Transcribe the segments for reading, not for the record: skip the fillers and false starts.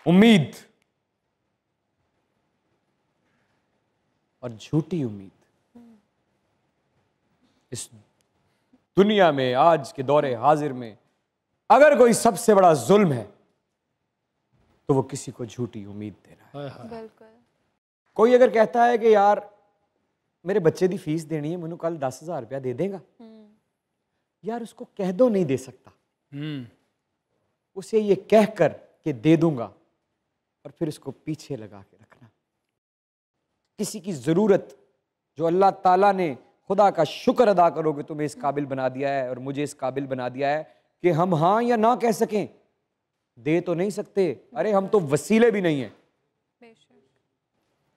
उम्मीद और झूठी उम्मीद इस दुनिया में, आज के दौरे हाजिर में अगर कोई सबसे बड़ा जुल्म है तो वो किसी को झूठी उम्मीद देना है। बिल्कुल। कोई अगर कहता है कि यार मेरे बच्चे की फीस देनी है, मैंने कल 10,000 रुपया दे देगा, यार उसको कह दो नहीं दे सकता, उसे ये कहकर कि दे दूंगा और फिर उसको पीछे लगा के रखना। किसी की जरूरत जो अल्लाह ताला ने, खुदा का शुक्र अदा करो कि तुम्हें इस काबिल बना दिया है और मुझे इस काबिल बना दिया है कि हम हाँ या ना कह सकें, दे तो नहीं सकते, अरे हम तो वसीले भी नहीं हैं,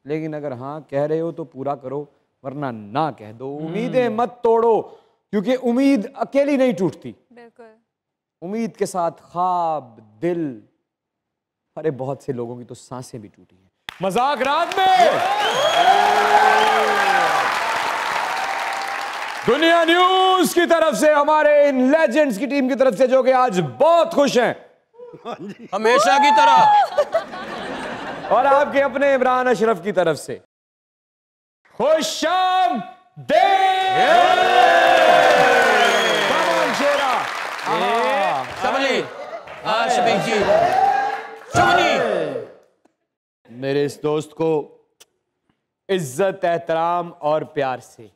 लेकिन अगर हाँ कह रहे हो तो पूरा करो, वरना ना कह दो। उम्मीदें मत तोड़ो, क्योंकि उम्मीद अकेली नहीं टूटती। बिल्कुल। उम्मीद के साथ ख्वाब, दिल, अरे बहुत से लोगों की तो सांसें भी टूटी हैं मजाक रात में। दुनिया न्यूज की तरफ से, हमारे इन लेजेंड्स की टीम की तरफ से, जो कि आज बहुत खुश हैं हमेशा की तरह, और आपके अपने इमरान अशरफ की तरफ से खुशाम मेरे इस दोस्त को इज्जत, एहतराम और प्यार से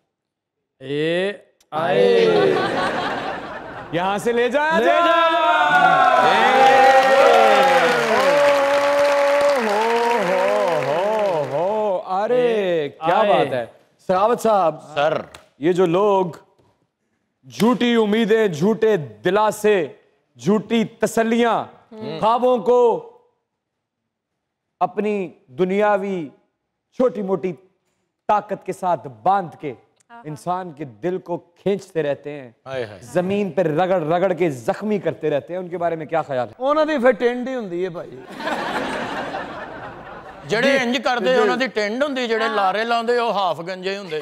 आए यहां से ले जा, अरे क्या बात है सखावत साहब। सर, ये जो लोग झूठी उम्मीदें, झूठे दिलासे, झूठी तसल्लियां, ख्वाबों को अपनी दुनियावी छोटी मोटी ताकत के साथ बांध के इंसान के दिल को खींचते रहते हैं, जमीन पर रगड़ रगड़ के जख्मी करते रहते हैं, उनके बारे में क्या ख्याल है? ਉਹਨਾਂ ਦੀ ਫਿਰ ਟਿੰਡ ਹੀ ਹੁੰਦੀ ਹੈ ਭਾਈ। ਜਿਹੜੇ ਇੰਜ ਕਰਦੇ ਉਹਨਾਂ ਦੀ ਟਿੰਡ ਹੁੰਦੀ, ਜਿਹੜੇ ਲਾਰੇ ਲਾਉਂਦੇ ਉਹ ਹਾਫ ਗੰਜੇ ਹੁੰਦੇ।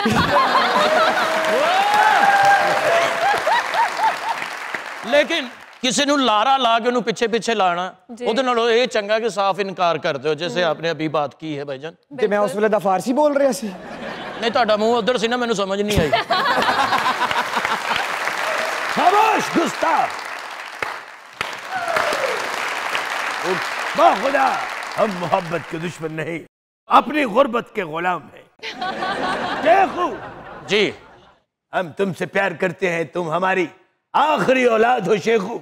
ਲੇਕਿਨ ਕਿਸੇ ਨੂੰ ਲਾਰਾ ਲਾ ਕੇ ਉਹਨੂੰ ਪਿੱਛੇ ਪਿੱਛੇ ਲਾਣਾ, ਉਹਦੇ ਨਾਲੋਂ ਇਹ ਚੰਗਾ ਕਿ ਸਾਫ਼ ਇਨਕਾਰ ਕਰ ਦਿਓ, जैसे आपने अभी बात की है भाईजान। ਤੇ ਮੈਂ ਉਸ ਵੇਲੇ ਦਾ ਫਾਰਸੀ ਬੋਲ ਰਿਹਾ ਸੀ। नहीं, ਤੁਹਾਡਾ ਮੂੰਹ ਉਧਰ ਸੀ ਨਾ, ਮੈਨੂੰ ਸਮਝ नहीं आई। खामोश गुस्ताख, खुदा हम मोहब्बत के दुश्मन नहीं, अपनी गुर्बत के गुलाम हैं। शेखू जी, हम तुमसे प्यार करते हैं, तुम हमारी आखिरी औलाद हो। शेखू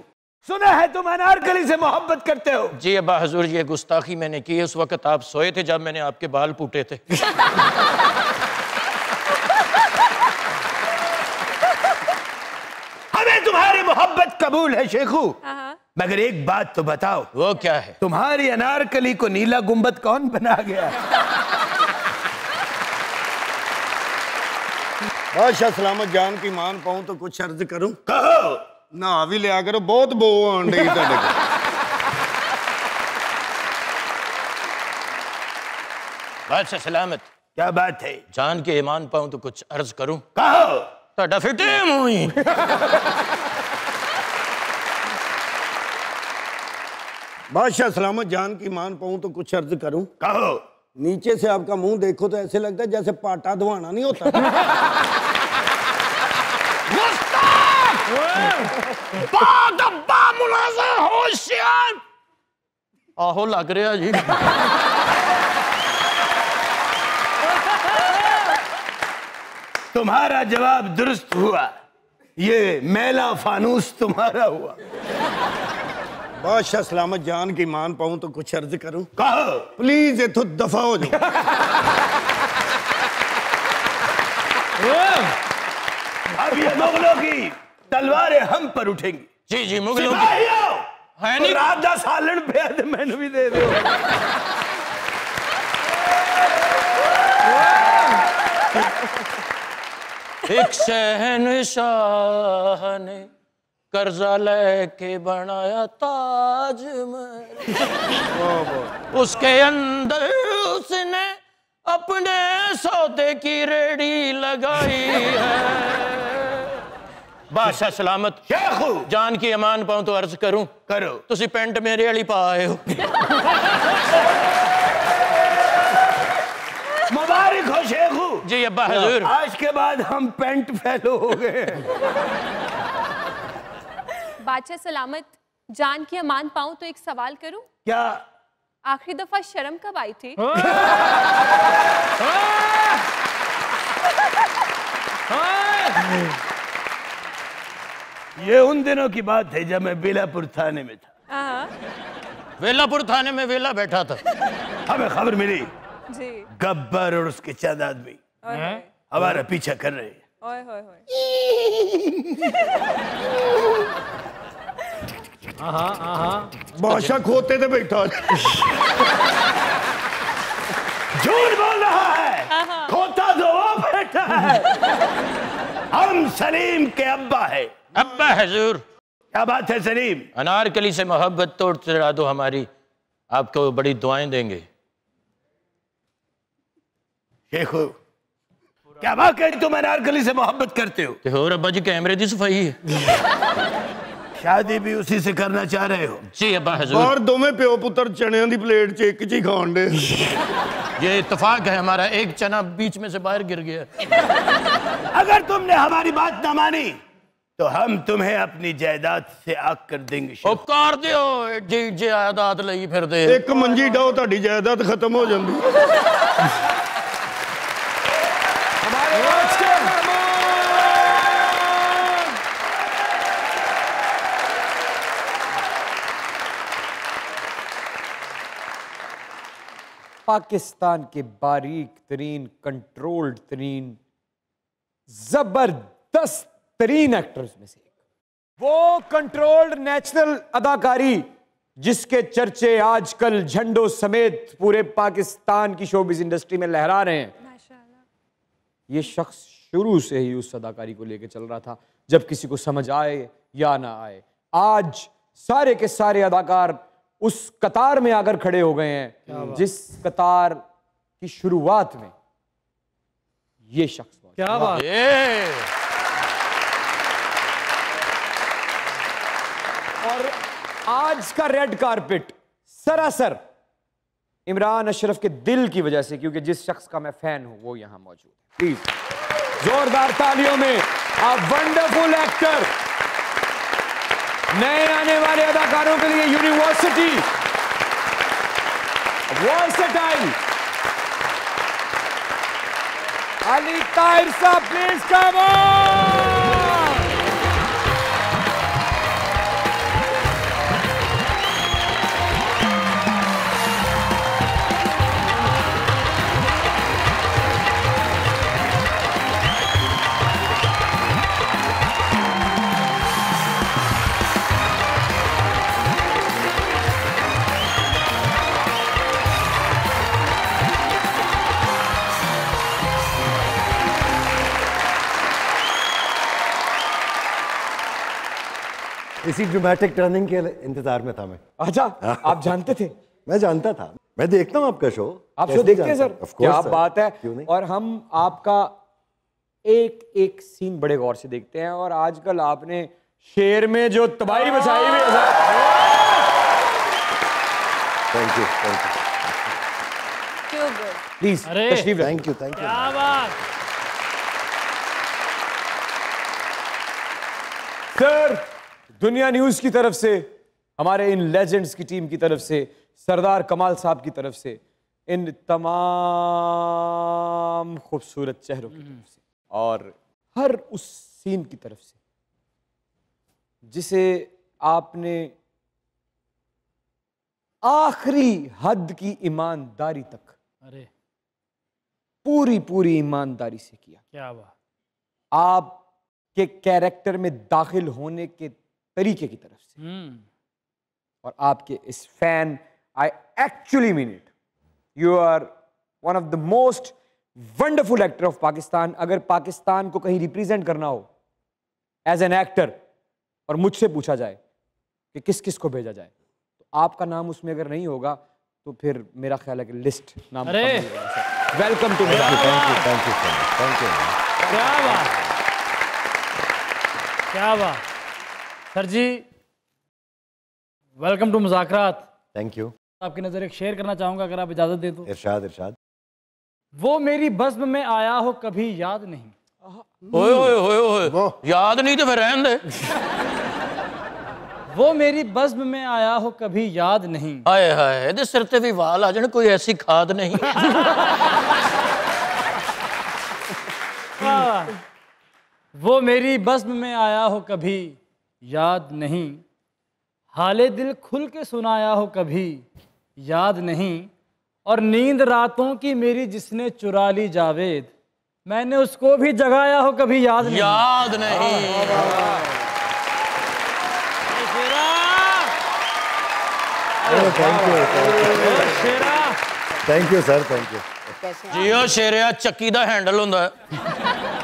सुना है तुम अनारकली से मोहब्बत करते हो। जी अब्बा हजूर, ये गुस्ताखी मैंने की है, उस वक्त आप सोए थे जब मैंने आपके बाल पूटे थे। हमें तुम्हारी मोहब्बत कबूल है शेखू, मगर एक बात तो बताओ। वो क्या है? तुम्हारी अनारकली को नीला गुंबद कौन बना गया? बादशाह सलामत जान की मान पाऊं तो कुछ अर्ज करूं? कहो। ना भी लिया करो, बहुत बो आंडे बादशाह सलामत, क्या बात है? जान के ईमान पाऊं तो कुछ अर्ज करूं? कहो। ਤੁਹਾਡਾ ਫਿੱਟੇ ਮੂੰਹ ਹੀ। बादशाह सलामत जान की मान पाऊं तो कुछ अर्ज करूं? कहो। नीचे से आपका मुंह देखो तो ऐसे लगता है जैसे पाटा धुआना नहीं होता। होशियार आहो लग रहा जी। तुम्हारा जवाब दुरुस्त हुआ, ये मैला फानूस तुम्हारा हुआ। बादशाह सलामत जान की मान पाऊं तो कुछ अर्ज करूं? कहो। प्लीज इथों दफा हो जाओ। अब ये मुगलों की तलवारें हम पर उठेंगी। जी जी, मुगलों की है नहीं। रात दा सालन पे है, मैंने भी दे दो। एक शहनशाह ने कर्जा लेके बनाया ताजमहल, उसके अंदर उसने अपने सौदे की रेडी लगाई है। बादशाह सलामत, शेखू जान की अमान पाऊं तो अर्ज करूं? करो। तुसी पेंट मेरे वाली पा आए हो। जी अब्बा हजूर। आज के बाद हम पेंट फेलो हो गए। बादशाह सलामत, जान की अमान पाऊं तो एक सवाल करूं? क्या? आखिरी दफा शर्म कब आई थी? ये उन दिनों की बात है जब मैं बेलापुर थाने में था। वेलापुर थाने में वेला बैठा था। हमें खबर मिली जी। गब्बर और उसके चंद आदमी हमारा पीछा कर रहे हैं। ओए होए होए। बादशाह खोते थे बैठा। झूठ बोल रहा है, खोता तो वो बैठा है। हम सलीम के अब्बा है। अब्बा हजूर, क्या बात है सलीम? अनारकली से मोहब्बत तोड़ चढ़ा दो हमारी, आपको बड़ी दुआएं देंगे। शेखू, क्या बात है, तुम अनारकली से मोहब्बत करते हो? ते होर अब्बा जी कैमरे दी सफाई है। शादी भी उसी से करना चाह रहे हो? जी अब्बा हजूर। और दोवें प्यो पुत्र चने की प्लेट च एक ही खान दे। ये इत्तेफाक है हमारा, एक चना बीच में से बाहर गिर गया। अगर तुमने हमारी बात न मानी तो हम तुम्हें अपनी जायदाद से आग कर देंगे। ओ कर दियो जी जायदाद लई फिर दे। एक मंजी डाओ ताड़ी जायदाद खत्म हो जाती। हमारे आज के पाकिस्तान के बारीक तरीन, कंट्रोल्ड तरीन, जबरदस्त तरीन एक्टर्स में से एक, वो कंट्रोल्ड नेचुरल अदाकारी जिसके चर्चे आजकल झंडों समेत पूरे पाकिस्तान की शोबिस इंडस्ट्री में लहरा रहे हैं। माशाल्लाह। ये शख्स शुरू से ही उस अदाकारी को लेकर चल रहा था, जब किसी को समझ आए या ना आए। आज सारे के सारे अदाकार उस कतार में आकर खड़े हो गए हैं जिस कतार की शुरुआत में ये शख्स हुआ। क्या बात। और आज का रेड कारपेट सरासर इमरान अशरफ के दिल की वजह से, क्योंकि जिस शख्स का मैं फैन हूं वो यहां मौजूद है। प्लीज जोरदार तालियों में अ वंडरफुल एक्टर, नए आने वाले अदाकारों के लिए यूनिवर्सिटी, वर्सेटाइल अली ताहिर साहब, प्लीज कम ऑन। इसी ड्रामेटिक टर्निंग के इंतजार में था मैं। अच्छा, आप जानते थे? मैं जानता था, मैं देखता हूं आपका शो। आप शो देखते हैं सर? Of course, क्या sir. बात है। क्यों नहीं? और हम आपका एक एक सीन बड़े गौर से देखते हैं, और आजकल आपने शेर में जो तबाही मचाई हुई है sir. Thank you, thank you, Too good. Please अरे, तशरीफ रखें। Thank you, thank you. क्या बात। सर, दुनिया न्यूज की तरफ से, हमारे इन लेजेंड्स की टीम की तरफ से, सरदार कमाल साहब की तरफ से, इन तमाम खूबसूरत चेहरों की तरफ से, और हर उस सीन की तरफ से जिसे आपने आखिरी हद की ईमानदारी तक, अरे पूरी पूरी ईमानदारी से किया। क्या बात। आपके कैरेक्टर में दाखिल होने के तरीके की तरफ से, और आपके इस fan, I actually mean it, you are one of the most wonderful actor of Pakistan. अगर पाकिस्तान को कहीं रिप्रेजेंट करना हो एज एन एक्टर, और मुझसे पूछा जाए कि किस किस को भेजा जाए, तो आपका नाम उसमें अगर नहीं होगा तो फिर मेरा ख्याल है कि लिस्ट नाम। अरे! Welcome to. Thank you, thank you, thank you. क्या बात, क्या बात। सर जी, वेलकम टू मुज़ाकरात। Thank you. आपकी नज़र एक शेयर करना चाहूंगा, अगर आप इजाज़त दें तो। इरशाद, इरशाद। वो मेरी बज़्म में आया हो कभी याद नहीं। ओए ओए ओए ओए, याद नहीं तो फिर रहन दे। वो मेरी बज़्म में आया हो कभी याद नहीं। हाय हाय, ਇਹਦੇ ਸਿਰ ਤੇ ਵੀ ਵਾਲ ਆ ਜਾਣ, ਕੋਈ ਐਸੀ ਖਾਦ ਨਹੀਂ। वो मेरी बज़्म में आया हो कभी याद नहीं, हाले दिल खुल के सुनाया हो कभी याद नहीं, और नींद रातों की मेरी जिसने चुरा ली जावेद, मैंने उसको भी जगाया हो कभी याद नहीं। याद नहीं। Thank you sir, thank you. जियो शेरिया ਚੱਕੀ ਦਾ ਹੈਂਡਲ ਹੁੰਦਾ ਹੈ।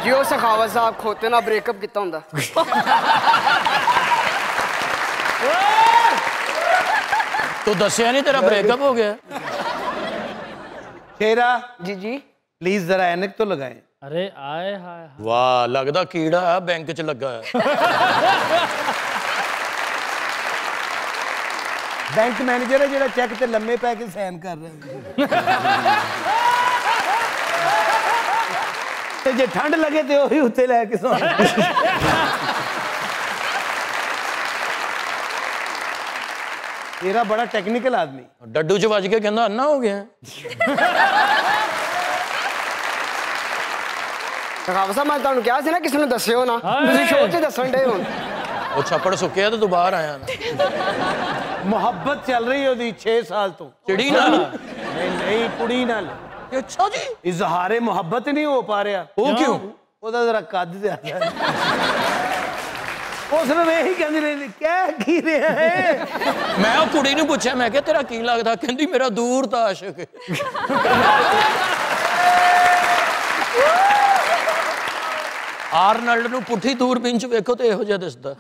जियो सखावत साहब खोते ना ब्रेकअप किता हुंदा। ਤੂੰ ਦੱਸਿਆ ਨਹੀਂ ਤੇਰਾ ब्रेकअप हो गया। शेरा जी जी प्लीज जरा ऐनक तो लगाएं। अरे आए हाय। ਵਾਹ, ਲੱਗਦਾ ਕੀੜਾ ਆ ਬੈਂਕ 'ਚ ਲੱਗਾ ਹੈ। बैंक मैनेजर है जेड़ा चेक ते लम्मे पै के साइन कर रहा है। जे ठंड लगे तो वही उत्ते लैके सोना। तेरा बड़ा टेक्निकल आदमी। ਡੱਡੂ 'ਚ ਵੱਜ ਕੇ ਕਹਿੰਦਾ ਅੰਨਾ ਹੋ ਗਿਆ। सखावत साहब मैं तुहानू कहा सी ना किसी ने दस्सियो ना, तुसीं शो च दस्सण डे हुण। ਉਹ ਛੱਪੜ ਸੁੱਕਿਆ ਤੇ ਤੂੰ ਬਾਹਰ ਆਇਆ ਨਾ। ਮੁਹੱਬਤ ਚੱਲ ਰਹੀ ਉਹਦੀ 6 ਸਾਲ ਤੋਂ। ਚਿੜੀ ਨਾਲ? ਨਹੀਂ ਨਹੀਂ, ਕੁੜੀ ਨਾਲ। ਅੱਛਾ ਜੀ। ਇਜ਼ਹਾਰੇ ਮੁਹੱਬਤ ਨਹੀਂ ਹੋ ਪਾ ਰਿਹਾ। ਉਹ ਕਿਉਂ? ਉਹਦਾ ਜ਼ਰਾ ਕੱਦ ਜ਼ਿਆਦਾ ਹੈ। ਉਸ ਨੂੰ ਇਹੀ ਕਹਿੰਦੀ ਰਹਿੰਦੀ, ਕਹਿ ਕੀ ਰਿਹਾ ਹੈ। ਮੈਂ ਉਹ ਕੁੜੀ ਨੂੰ ਪੁੱਛਿਆ, ਮੈਂ ਕਿਹਾ ਤੇਰਾ ਕੀ ਲੱਗਦਾ? ਕਹਿੰਦੀ ਮੇਰਾ ਦੂਰ ਦਾ ਆਸ਼ਿਕ ਹੈ। ਆਰਨਲਡ ਨੂੰ ਪੁੱਠੀ ਦੂਰਬੀਨ 'ਚ ਵੇਖੋ ਤੇ ਇਹੋ ਜਿਹਾ ਦਿਸਦਾ।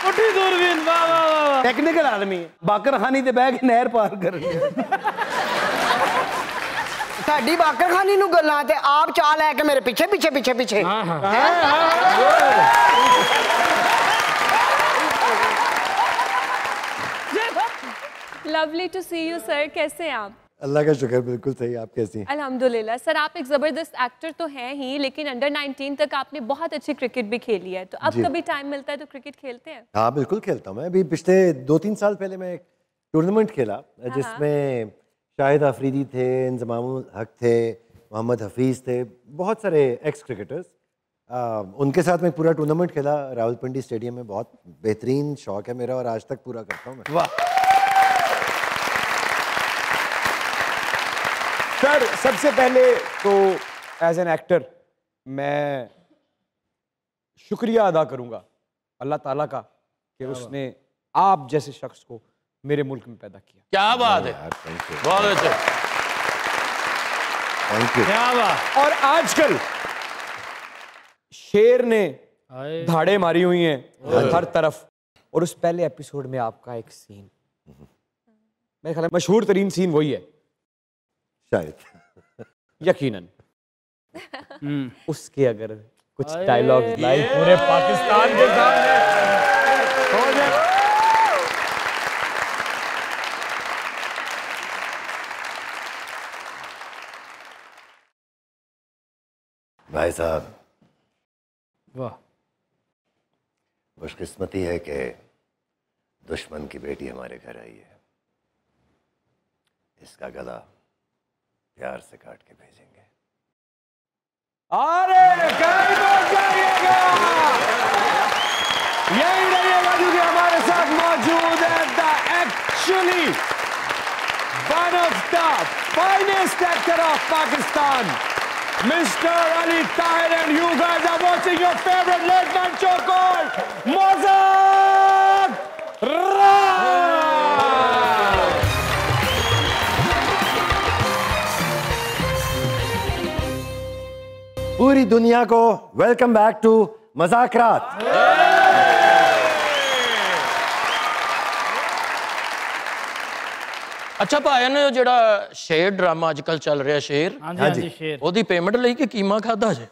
पुठी दूरबीन, वाह वाह वाह। टेक्निकल आदमी है। बाकरखानी ते बह के नहर पार कर साडी बाकरखानी नू गल्लां ते आप चाह लै के मेरे पीछे पीछे पीछे पीछे। Lovely to see you sir, कैसे हैं आप? अल्लाह का शुक्र, बिल्कुल सही। आप कैसी हैं? अल्हम्दुलिल्लाह। सर आप एक ज़बरदस्त एक्टर तो हैं ही, लेकिन अंडर 19 तक आपने बहुत अच्छी क्रिकेट भी खेली है, तो अब जी। कभी टाइम मिलता है तो क्रिकेट खेलते हैं? हाँ बिल्कुल खेलता हूँ मैं। अभी पिछले 2-3 साल पहले मैं एक टूर्नामेंट खेला जिसमें शाहिद आफरीदी थे, इंजमाम हक थे, मोहम्मद हफीज़ थे, बहुत सारे एक्स क्रिकेटर्स। उनके साथ मैं पूरा टूर्नामेंट खेला रावलपिंडी स्टेडियम में। बहुत बेहतरीन शौक है मेरा और आज तक पूरा करता हूँ मैं। वाह। सर सबसे पहले तो एज एन एक्टर मैं शुक्रिया अदा करूंगा अल्लाह ताला का कि उसने आप जैसे शख्स को मेरे मुल्क में पैदा किया। क्या बात है, थैंक यू, बहुत अच्छा। Thank you. क्या बात। और आजकल शेर ने हाय। धाड़े मारी हुई हैं हर तरफ, और उस पहले एपिसोड में आपका एक सीन, मेरे ख्याल में मशहूर तरीन सीन वही है शायद। यकीनन। उसके अगर कुछ डायलॉग लाइव पूरे पाकिस्तान के सामने हो जाए। भाई साहब, वाह। खुशकिस्मती है कि दुश्मन की बेटी हमारे घर आई है। इसका गला प्यार से काट के भेजेंगे। अरे कहीं मत जाइएगा, यही रहिएगा क्योंकि हमारे साथ मौजूद है the actually one of the finest actor of Pakistan, Mr. Ali Tahir, and you guys are watching your favorite late night show called Mozart Raj. पूरी दुनिया को वेलकम बैक टू मज़ाकरात। अच्छा भाईन, ਜਿਹੜਾ शेर ड्रामा आजकल चल रहा शेर, हाँ जी, हाँ जी, शेर। ਉਹਦੀ पेमेंट ਲਈ ਕਿ कीमा खादा जे?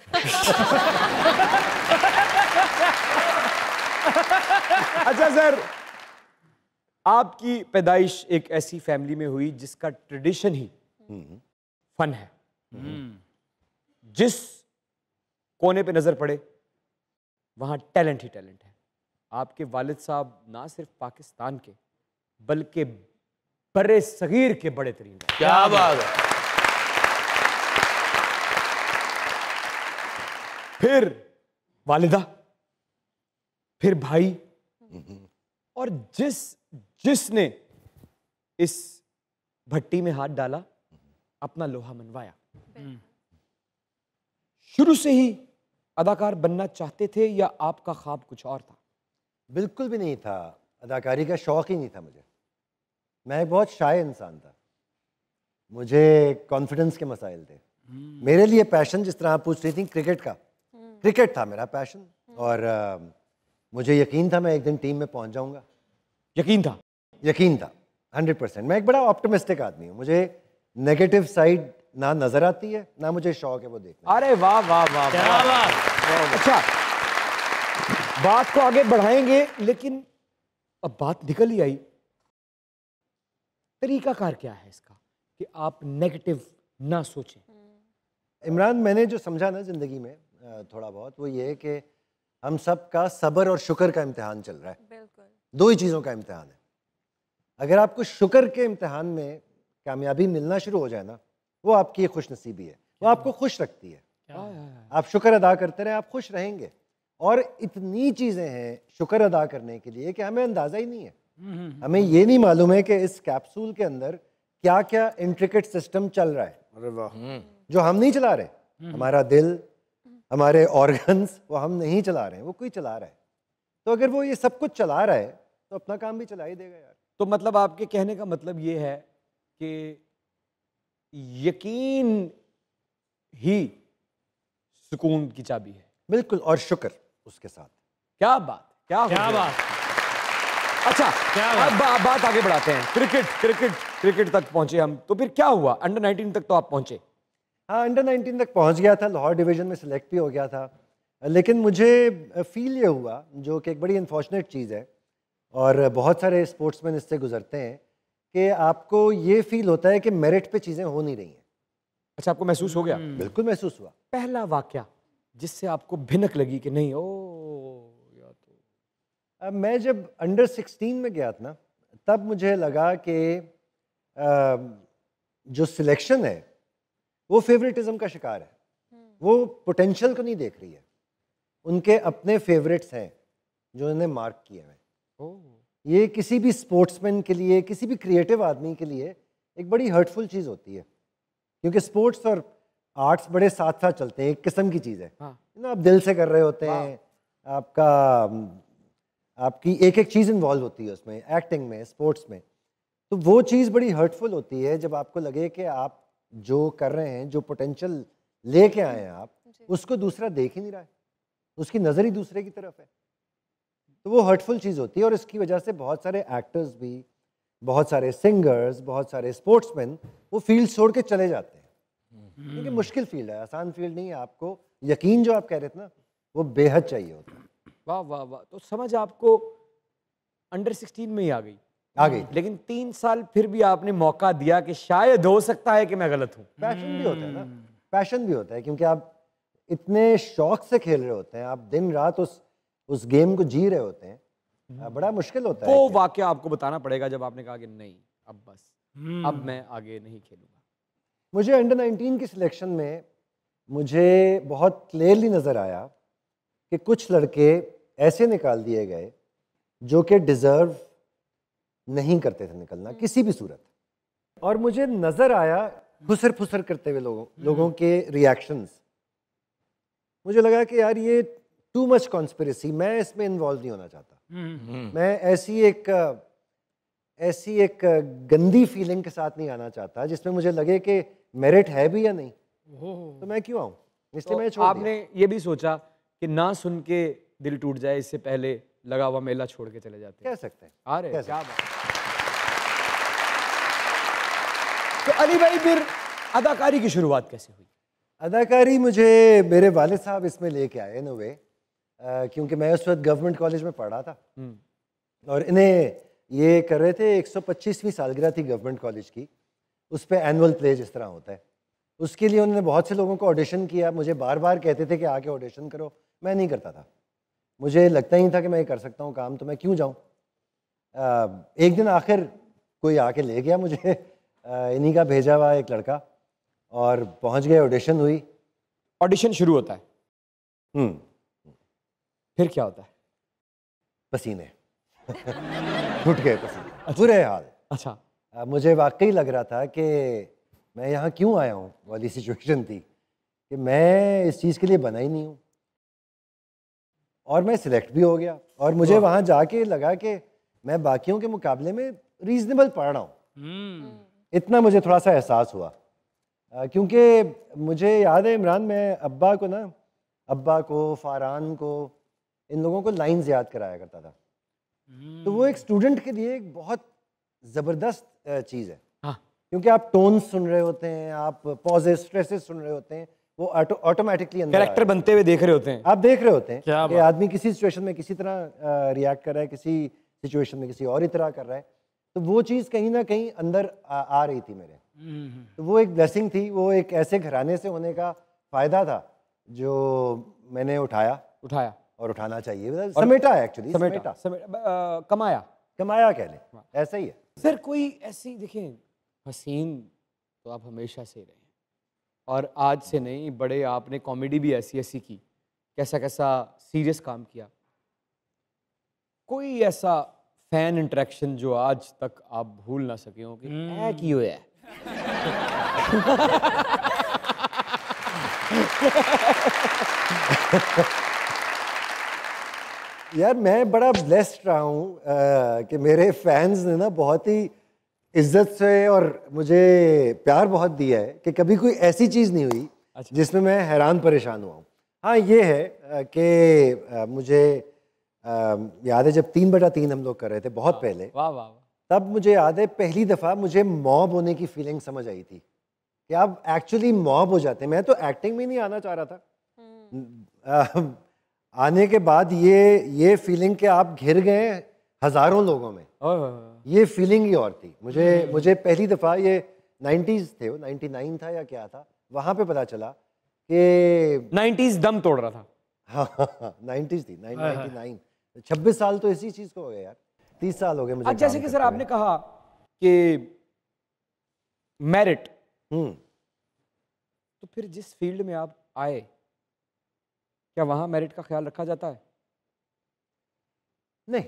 अच्छा सर, आपकी पैदाइश एक ऐसी फैमिली में हुई जिसका ट्रेडिशन ही फन है। जिस कोने पे नजर पड़े वहां टैलेंट ही टैलेंट है। आपके वालिद साहब ना सिर्फ पाकिस्तान के बल्कि बड़े सगीर के बड़े तरीन हैं। क्या बात है। फिर वालिदा, फिर भाई, और जिसने इस भट्टी में हाथ डाला अपना लोहा मनवाया। शुरू से ही अदाकार बनना चाहते थे या आपका ख्वाब कुछ और था? बिल्कुल भी नहीं था, अदाकारी का शौक ही नहीं था मुझे। मैं एक बहुत शाय इंसान था, मुझे कॉन्फिडेंस के मसाइल थे। मेरे लिए पैशन, जिस तरह आप पूछ रही थी क्रिकेट का, क्रिकेट था मेरा पैशन। और मुझे यकीन था मैं एक दिन टीम में पहुंच जाऊंगा। यकीन था? यकीन था 100%। मैं एक बड़ा ऑप्टिमिस्टिक आदमी हूँ, मुझे नेगेटिव साइड ना नजर आती है ना मुझे शौक है वो देखना। अरे वाह वाह वाह क्या बात। अच्छा, बात को आगे बढ़ाएंगे, लेकिन अब बात निकल ही आई। तरीकाकार क्या है इसका कि आप नेगेटिव ना सोचें? इमरान, मैंने जो समझा ना जिंदगी में थोड़ा बहुत, वो ये है कि हम सब का सब्र और शुक्र का इम्तिहान चल रहा है। बिल्कुल। दो ही चीज़ों का इम्तिहान है। अगर आपको शुक्र के इम्तिहान में कामयाबी मिलना शुरू हो जाए ना, वो आपकी खुश नसीबी है, वो आपको खुश रखती है। आप शुक्र अदा करते रहे, आप खुश रहेंगे। और इतनी चीज़ें हैं शुक्र अदा करने के लिए कि हमें अंदाज़ा ही नहीं है। हमें ये नहीं मालूम है कि इस कैप्सूल के अंदर क्या क्या इंट्रिकेट सिस्टम चल रहा है। अरे वाह। जो हम नहीं चला रहे। हमारा दिल, हमारे ऑर्गन्स, वो हम नहीं चला रहे हैं, वो कोई चला रहा है। तो अगर वो ये सब कुछ चला रहा है तो अपना काम भी चला ही देगा यार। तो मतलब आपके कहने का मतलब ये है कि यकीन ही सुकून की चाबी है। बिल्कुल, और शुक्र उसके साथ। क्या बात, क्या बात। अच्छा, क्या अब बात आगे बढ़ाते हैं। क्रिकेट तक पहुंचे हम, तो फिर क्या हुआ? अंडर 19 तक तो आप पहुंचे? हाँ, अंडर 19 तक पहुंच गया था, लाहौर डिवीज़न में सिलेक्ट भी हो गया था। लेकिन मुझे फील ये हुआ, जो कि एक बड़ी अनफॉर्चुनेट चीज़ है और बहुत सारे स्पोर्ट्समैन इससे गुजरते हैं, कि आपको ये फील होता है कि मेरिट पे चीज़ें हो नहीं रही हैं। अच्छा, आपको महसूस हो गया? बिल्कुल महसूस हुआ। पहला वाकया जिससे आपको भिनक लगी कि नहीं, या तो अब मैं जब अंडर 16 में गया था ना, तब मुझे लगा कि जो सिलेक्शन है वो फेवरेटिज्म का शिकार है। वो पोटेंशियल को नहीं देख रही है। उनके अपने फेवरेट्स हैं जो उन्हें मार्क किए हैं। ये किसी भी स्पोर्ट्समैन के लिए, किसी भी क्रिएटिव आदमी के लिए एक बड़ी हर्टफुल चीज़ होती है, क्योंकि स्पोर्ट्स और आर्ट्स बड़े साथ साथ चलते हैं, एक किस्म की चीज़ है। ना आप दिल से कर रहे होते हैं, आपकी एक एक चीज़ इन्वॉल्व होती है उसमें, एक्टिंग में, स्पोर्ट्स में। तो वो चीज़ बड़ी हर्टफुल होती है जब आपको लगे कि आप जो कर रहे हैं, जो पोटेंशियल लेके आए हैं आप, उसको दूसरा देख ही नहीं रहा है, उसकी नज़र ही दूसरे की तरफ है। तो वो हर्टफुल चीज़ होती है। और इसकी वजह से बहुत सारे एक्टर्स भी, बहुत सारे सिंगर्स, बहुत सारे स्पोर्ट्समैन वो फील्ड छोड़ के चले जाते हैं, क्योंकि मुश्किल फील्ड है, आसान फील्ड नहीं है। आपको यकीन जो आप कह रहे थे ना, वो बेहद चाहिए होता है। वाह वाह वाह। तो समझ आपको अंडर 16 में ही आ गई? आ गई। लेकिन 3 साल फिर भी आपने मौका दिया कि शायद हो सकता है कि मैं गलत हूं। पैशन भी होता है ना, पैशन भी होता है, क्योंकि आप इतने शौक से खेल रहे होते हैं, आप दिन रात उस गेम को जी रहे होते हैं। बड़ा मुश्किल होता है। वो वाकया आपको बताना पड़ेगा जब आपने कहा कि नहीं, अब बस, अब मैं आगे नहीं खेलूंगा। मुझे अंडर 19 की सिलेक्शन में मुझे बहुत क्लियरली नज़र आया कि कुछ लड़के ऐसे निकाल दिए गए जो कि डिज़र्व नहीं करते थे निकलना किसी भी सूरत। और मुझे नज़र आया फुसर फुसर करते हुए लोगों के रिएक्शंस। मुझे लगा कि यार ये टू मच कॉन्स्पिरेसी, मैं इसमें इन्वॉल्व नहीं होना चाहता। मैं ऐसी एक गंदी फीलिंग के साथ नहीं आना चाहता जिसमें मुझे लगे कि मेरिट है भी या नहीं, तो मैं क्यों आऊँ, इसलिए मैं छोड़ दिया। आपने ये भी सोचा कि ना सुन के दिल टूट जाए, इससे पहले लगा हुआ मेला छोड़ के चले जाते? कह सकते हैं। अरे क्या बात। तो अली भाई, फिर अदाकारी की शुरुआत कैसे हुई? अदाकारी मुझे मेरे वालिद साहब इसमें लेके आए इन वे, क्योंकि मैं उस वक्त गवर्नमेंट कॉलेज में पढ़ा था और इन्हें ये कर रहे थे, 125वीं सालगिरह थी गवर्नमेंट कॉलेज की, उस पर एनुअल प्ले जिस तरह होता है, उसके लिए उन्होंने बहुत से लोगों को ऑडिशन किया। मुझे बार बार कहते थे कि आके ऑडिशन करो, मैं नहीं करता था। मुझे लगता ही था कि मैं कर सकता हूँ काम, तो मैं क्यों जाऊँ। एक दिन आखिर कोई आके ले गया मुझे, इन्हीं का भेजा हुआ एक लड़का, और पहुँच गए, ऑडिशन हुई। ऑडिशन शुरू होता है, फिर क्या होता है? पसीने छूट गए, पसीने, बुरे हाल। अच्छा, मुझे वाकई लग रहा था कि मैं यहाँ क्यों आया हूँ वाली सिचुएशन थी, कि मैं इस चीज़ के लिए बना ही नहीं हूँ। और मैं सिलेक्ट भी हो गया, और मुझे वहाँ जाके लगा कि मैं बाकियों के मुकाबले में रीजनेबल पढ़ रहा हूँ। इतना मुझे थोड़ा सा एहसास हुआ, क्योंकि मुझे याद है इमरान, मैं अब्बा को, फारान को, इन लोगों को लाइंस याद कराया करता था। तो वो एक स्टूडेंट के लिए एक बहुत ज़बरदस्त चीज़ है, क्योंकि आप टोन्स सुन रहे होते हैं, आप पॉजेस, स्ट्रेसेस सुन रहे होते हैं, वो ऑटोमेटिकली कैरेक्टर बनते हुए देख रहे होते हैं। आप देख रहे होते हैं कि आदमी किसी सिचुएशन में किसी तरह रिएक्ट कर रहा है, किसी सिचुएशन में किसी और ही तरह कर रहा है। तो वो चीज़ कहीं ना कहीं अंदर आ रही थी मेरे। तो वो एक ब्लेसिंग थी, वो एक ऐसे घराने से होने का फ़ायदा था जो मैंने उठाया और उठाना चाहिए, समेटा है एक्चुअली, कमाया कह लें, ऐसा ही है। सर कोई ऐसी, देखें, हसीन तो आप हमेशा से रहे हैं, और आज से नहीं, बड़े आपने कॉमेडी भी ऐसी ऐसी की, कैसा कैसा सीरियस काम किया। कोई ऐसा फैन इंटरेक्शन जो आज तक आप भूल ना सके हो कि ऐ क्यों है? यार मैं बड़ा ब्लेस्ड रहा हूँ कि मेरे फैंस ने ना बहुत ही इज्जत से और मुझे प्यार बहुत दिया है, कि कभी कोई ऐसी चीज़ नहीं हुई जिसमें मैं हैरान परेशान हुआ हूँ। हाँ ये है कि मुझे याद है जब 3/3 हम लोग कर रहे थे बहुत पहले, वाह वाह, तब मुझे याद है पहली दफ़ा मुझे मॉब होने की फीलिंग समझ आई थी कि आप एक्चुअली मॉब हो जाते हैं। मैं तो एक्टिंग में नहीं आना चाह रहा था, आने के बाद ये फीलिंग कि आप घिर गए हज़ारों लोगों में, ये फीलिंग ही और थी। मुझे पहली दफ़ा, ये 90s थे, वो 99 था या क्या था, वहाँ पे पता चला कि 90s दम तोड़ रहा था। हाँ 90s थी, 99। 26 साल तो इसी चीज़ को हो गए यार, 30 साल हो गए मुझे। जैसे कि सर आपने कहा कि मेरिट, तो फिर जिस फील्ड में आप आए, क्या वहाँ मेरिट का ख्याल रखा जाता है? नहीं,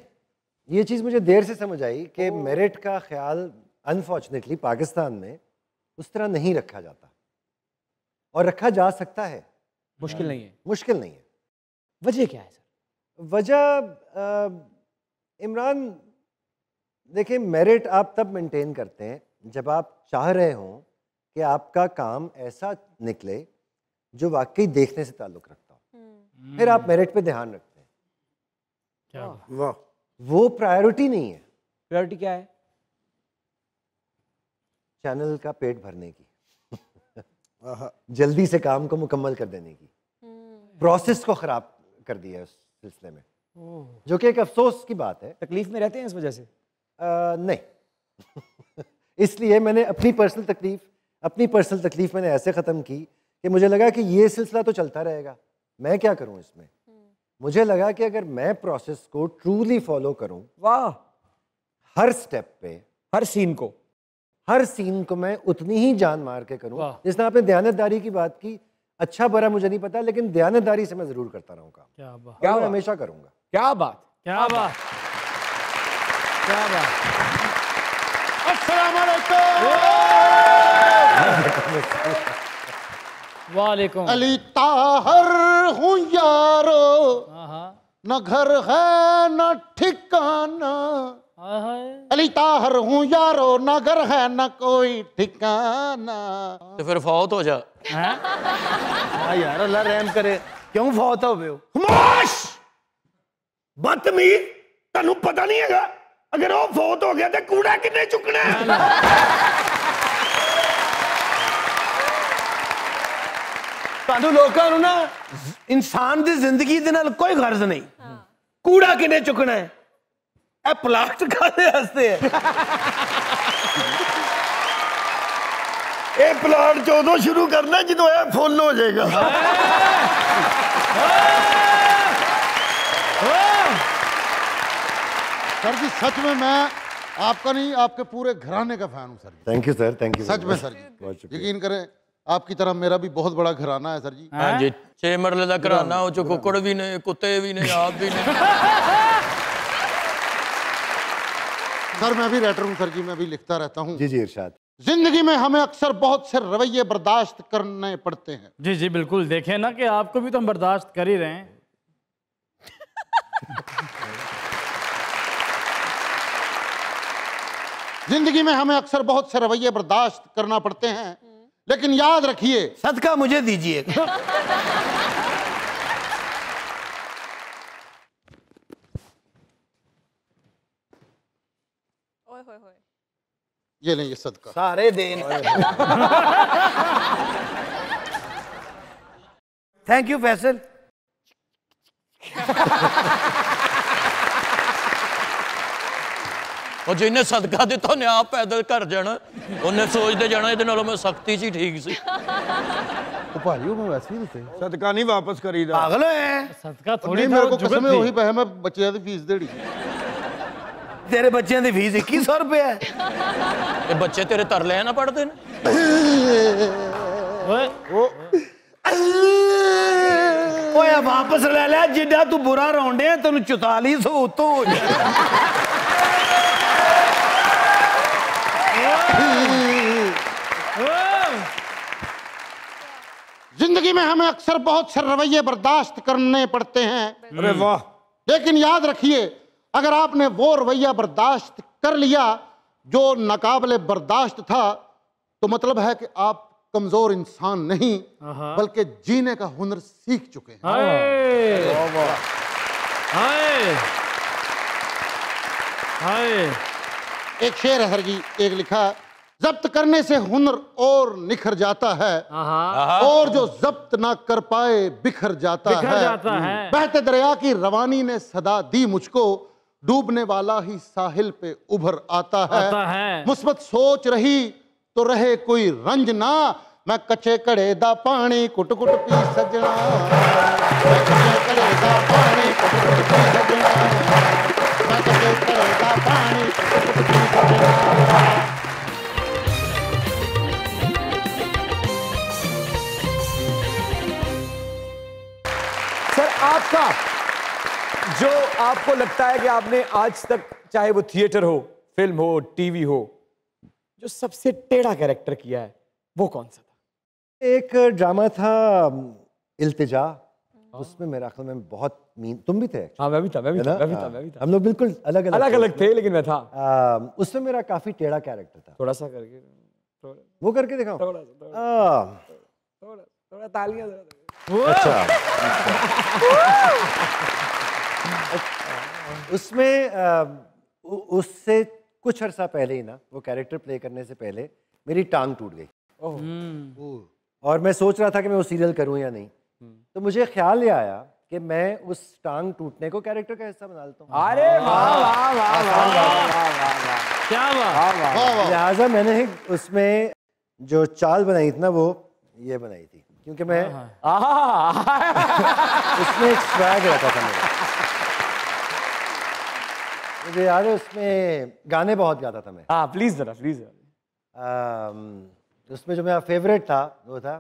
ये चीज़ मुझे देर से समझ आई कि मेरिट का ख्याल अनफॉर्चुनेटली पाकिस्तान में उस तरह नहीं रखा जाता, और रखा जा सकता है, मुश्किल नहीं है। मुश्किल नहीं है। वजह क्या है सर? वजह इमरान देखिए, मेरिट आप तब मेंटेन करते हैं जब आप चाह रहे हों कि आपका काम ऐसा निकले जो वाकई देखने से ताल्लुक़ रखता हो, फिर आप मेरिट पे ध्यान रखते हैं। क्या वाह, वो प्रायोरिटी नहीं है। प्रायोरिटी क्या है? चैनल का पेट भरने की जल्दी से काम को मुकम्मल कर देने की, प्रोसेस को ख़राब कर दिया उस सिलसिले में, जो कि एक अफसोस की बात है। तकलीफ में रहते हैं इस वजह से? नहीं इसलिए मैंने अपनी पर्सनल तकलीफ मैंने ऐसे ख़त्म की कि मुझे लगा कि ये सिलसिला तो चलता रहेगा, मैं क्या करूं इसमें। मुझे लगा कि अगर मैं प्रोसेस को ट्रूली फॉलो करूं, वाह, हर स्टेप पे, हर सीन को मैं उतनी ही जान मार के करूं। जिसने आपने दयानतदारी की बात की, अच्छा बुरा मुझे नहीं पता, लेकिन दयानतदारी से मैं जरूर करता रहूंगा। क्या बात, क्या मैं हमेशा करूंगा। क्या बात, क्या बात, क्या बात। अस्सलाम वालेकुम। वालेकुम। अली ताहर हूँ यारो, न घर है न ठिकाना। अली ताहर हूँ यारो, न घर है न कोई ठिकाना। तो फिर फौत हो जा। हाँ यार, अल्लाह रहम करे, क्यों फौत हो गए हो? खामोश, बदतमीज, तन्नू पता नहीं हैगा अगर वो फौत हो गया तो कूड़ा किन्ने चुकना है? ਤੁਹਾਨੂੰ ਲੋਕਾਂ ਨੂੰ ਨਾ ਇਨਸਾਨ ਦੀ ਜ਼ਿੰਦਗੀ ਦੇ ਨਾਲ ਕੋਈ ਗਰਜ਼ ਨਹੀਂ। ਕੂੜਾ ਕਿਨੇ ਚੁੱਕਣਾ ਹੈ? ए प्लाट खाने हंसते हैं ए प्लाट 14 शुरू करना जो है फुल हो जाएगा। सर जी सच में मैं आपका नहीं आपके पूरे घराने का फैन हूँ sir ji. Thank you sir, thank you सच में सर जी, यकीन करें आपकी तरह मेरा भी बहुत बड़ा घराना है सर जी। हाँ जी, 6 मरले का घराना हो चो कुकड़ भी ने, कुत्ते भी ने, आप भी ने। सर मैं भी राइटर हूँ सर जी, मैं भी लिखता रहता हूँ। जी जी इरशाद। जिंदगी में हमें अक्सर बहुत से रवैये बर्दाश्त करने पड़ते हैं। जी जी बिल्कुल, देखें ना कि आपको भी तो हम बर्दाश्त कर ही रहे हैं। जिंदगी में हमें अक्सर बहुत से रवैये बर्दाश्त करना पड़ते हैं, लेकिन याद रखिए सदका मुझे दीजिए। ये नहीं, ये सदका सारे देन। Thank you Faisal. और जिन्हें सदका दिता उन्हें आप पैदल घर जाना, उन्हें सोचते जाना ये नालों मैं सख्ती सी ठीक सी। तो भाई मैं वैसे ही देते सदका नहीं वापस करीदा। पागल है सदका थोड़ी नहीं, मेरे को कसम है वही पैसे मैं बच्चे की फीस देड़ी। तेरे बच्चों की फीस 2100 रुपया है। ये बच्चे तेरे तरले है ना पढ़ते हैं। ओए वापस ले ले जिड्डा तू बुरा रोंडे तेन 4400 उत्तों हो जाए। जिंदगी में हमें अक्सर बहुत से रवैये बर्दाश्त करने पड़ते हैं। अरे वाह। लेकिन याद रखिए अगर आपने वो रवैया बर्दाश्त कर लिया जो नाकाबिले बर्दाश्त था, तो मतलब है कि आप कमजोर इंसान नहीं बल्कि जीने का हुनर सीख चुके हैं। एक शेर है सर जी, एक लिखा, जब्त करने से हुनर और निखर जाता है और जो जब्त ना कर पाए बिखर जाता है। बहते दरिया की रवानी ने सदा दी मुझको, डूबने वाला ही साहिल पे उभर आता है। मुस्बत सोच रही तो रहे कोई रंज ना, मैं कच्चे कड़े दा पानी कुट कुट पी सजना, मैं कच्चे कड़े दा पानी कुट कुट पी सजना, मैं कच्चे कड़े दा पानी कुट कुट पी सजना। सर आपका जो आपको लगता है कि आपने आज तक, चाहे वो थिएटर हो, फिल्म हो, टीवी हो, जो सबसे टेढ़ा कैरेक्टर किया है वो कौन सा था? एक ड्रामा था इल्तिजा, उसमें मेरा ख्याल में बहुत मीन, तुम भी थे? हाँ मैं भी था, मैं भी था। हम लोग बिल्कुल अलग अलग थे लेकिन मैं था। उसमें मेरा काफी टेढ़ा कैरेक्टर था। थोड़ा सा करके वो करके दिखाओ। थोड़ा तालियां। अच्छा। उसमें उससे कुछ अरसा पहले ही ना, वो कैरेक्टर प्ले करने से पहले मेरी टांग टूट गई और मैं सोच रहा था कि मैं वो सीरियल करूं या नहीं। तो मुझे ख्याल ये आया कि मैं उस टांग टूटने को कैरेक्टर का हिस्सा बना लेता हूँ। अरे वाह वाह वाह वाह, क्या बात। लिहाजा मैंने उसमें जो चाल बनाई थी ना, वो ये बनाई थी क्योंकि मैं उसमें एक स्वैग रहता था मेरा। मुझे याद है उसमें गाने बहुत गाता था मैं। हाँ प्लीज जरा प्लीज। उसमें जो मेरा फेवरेट था वो था,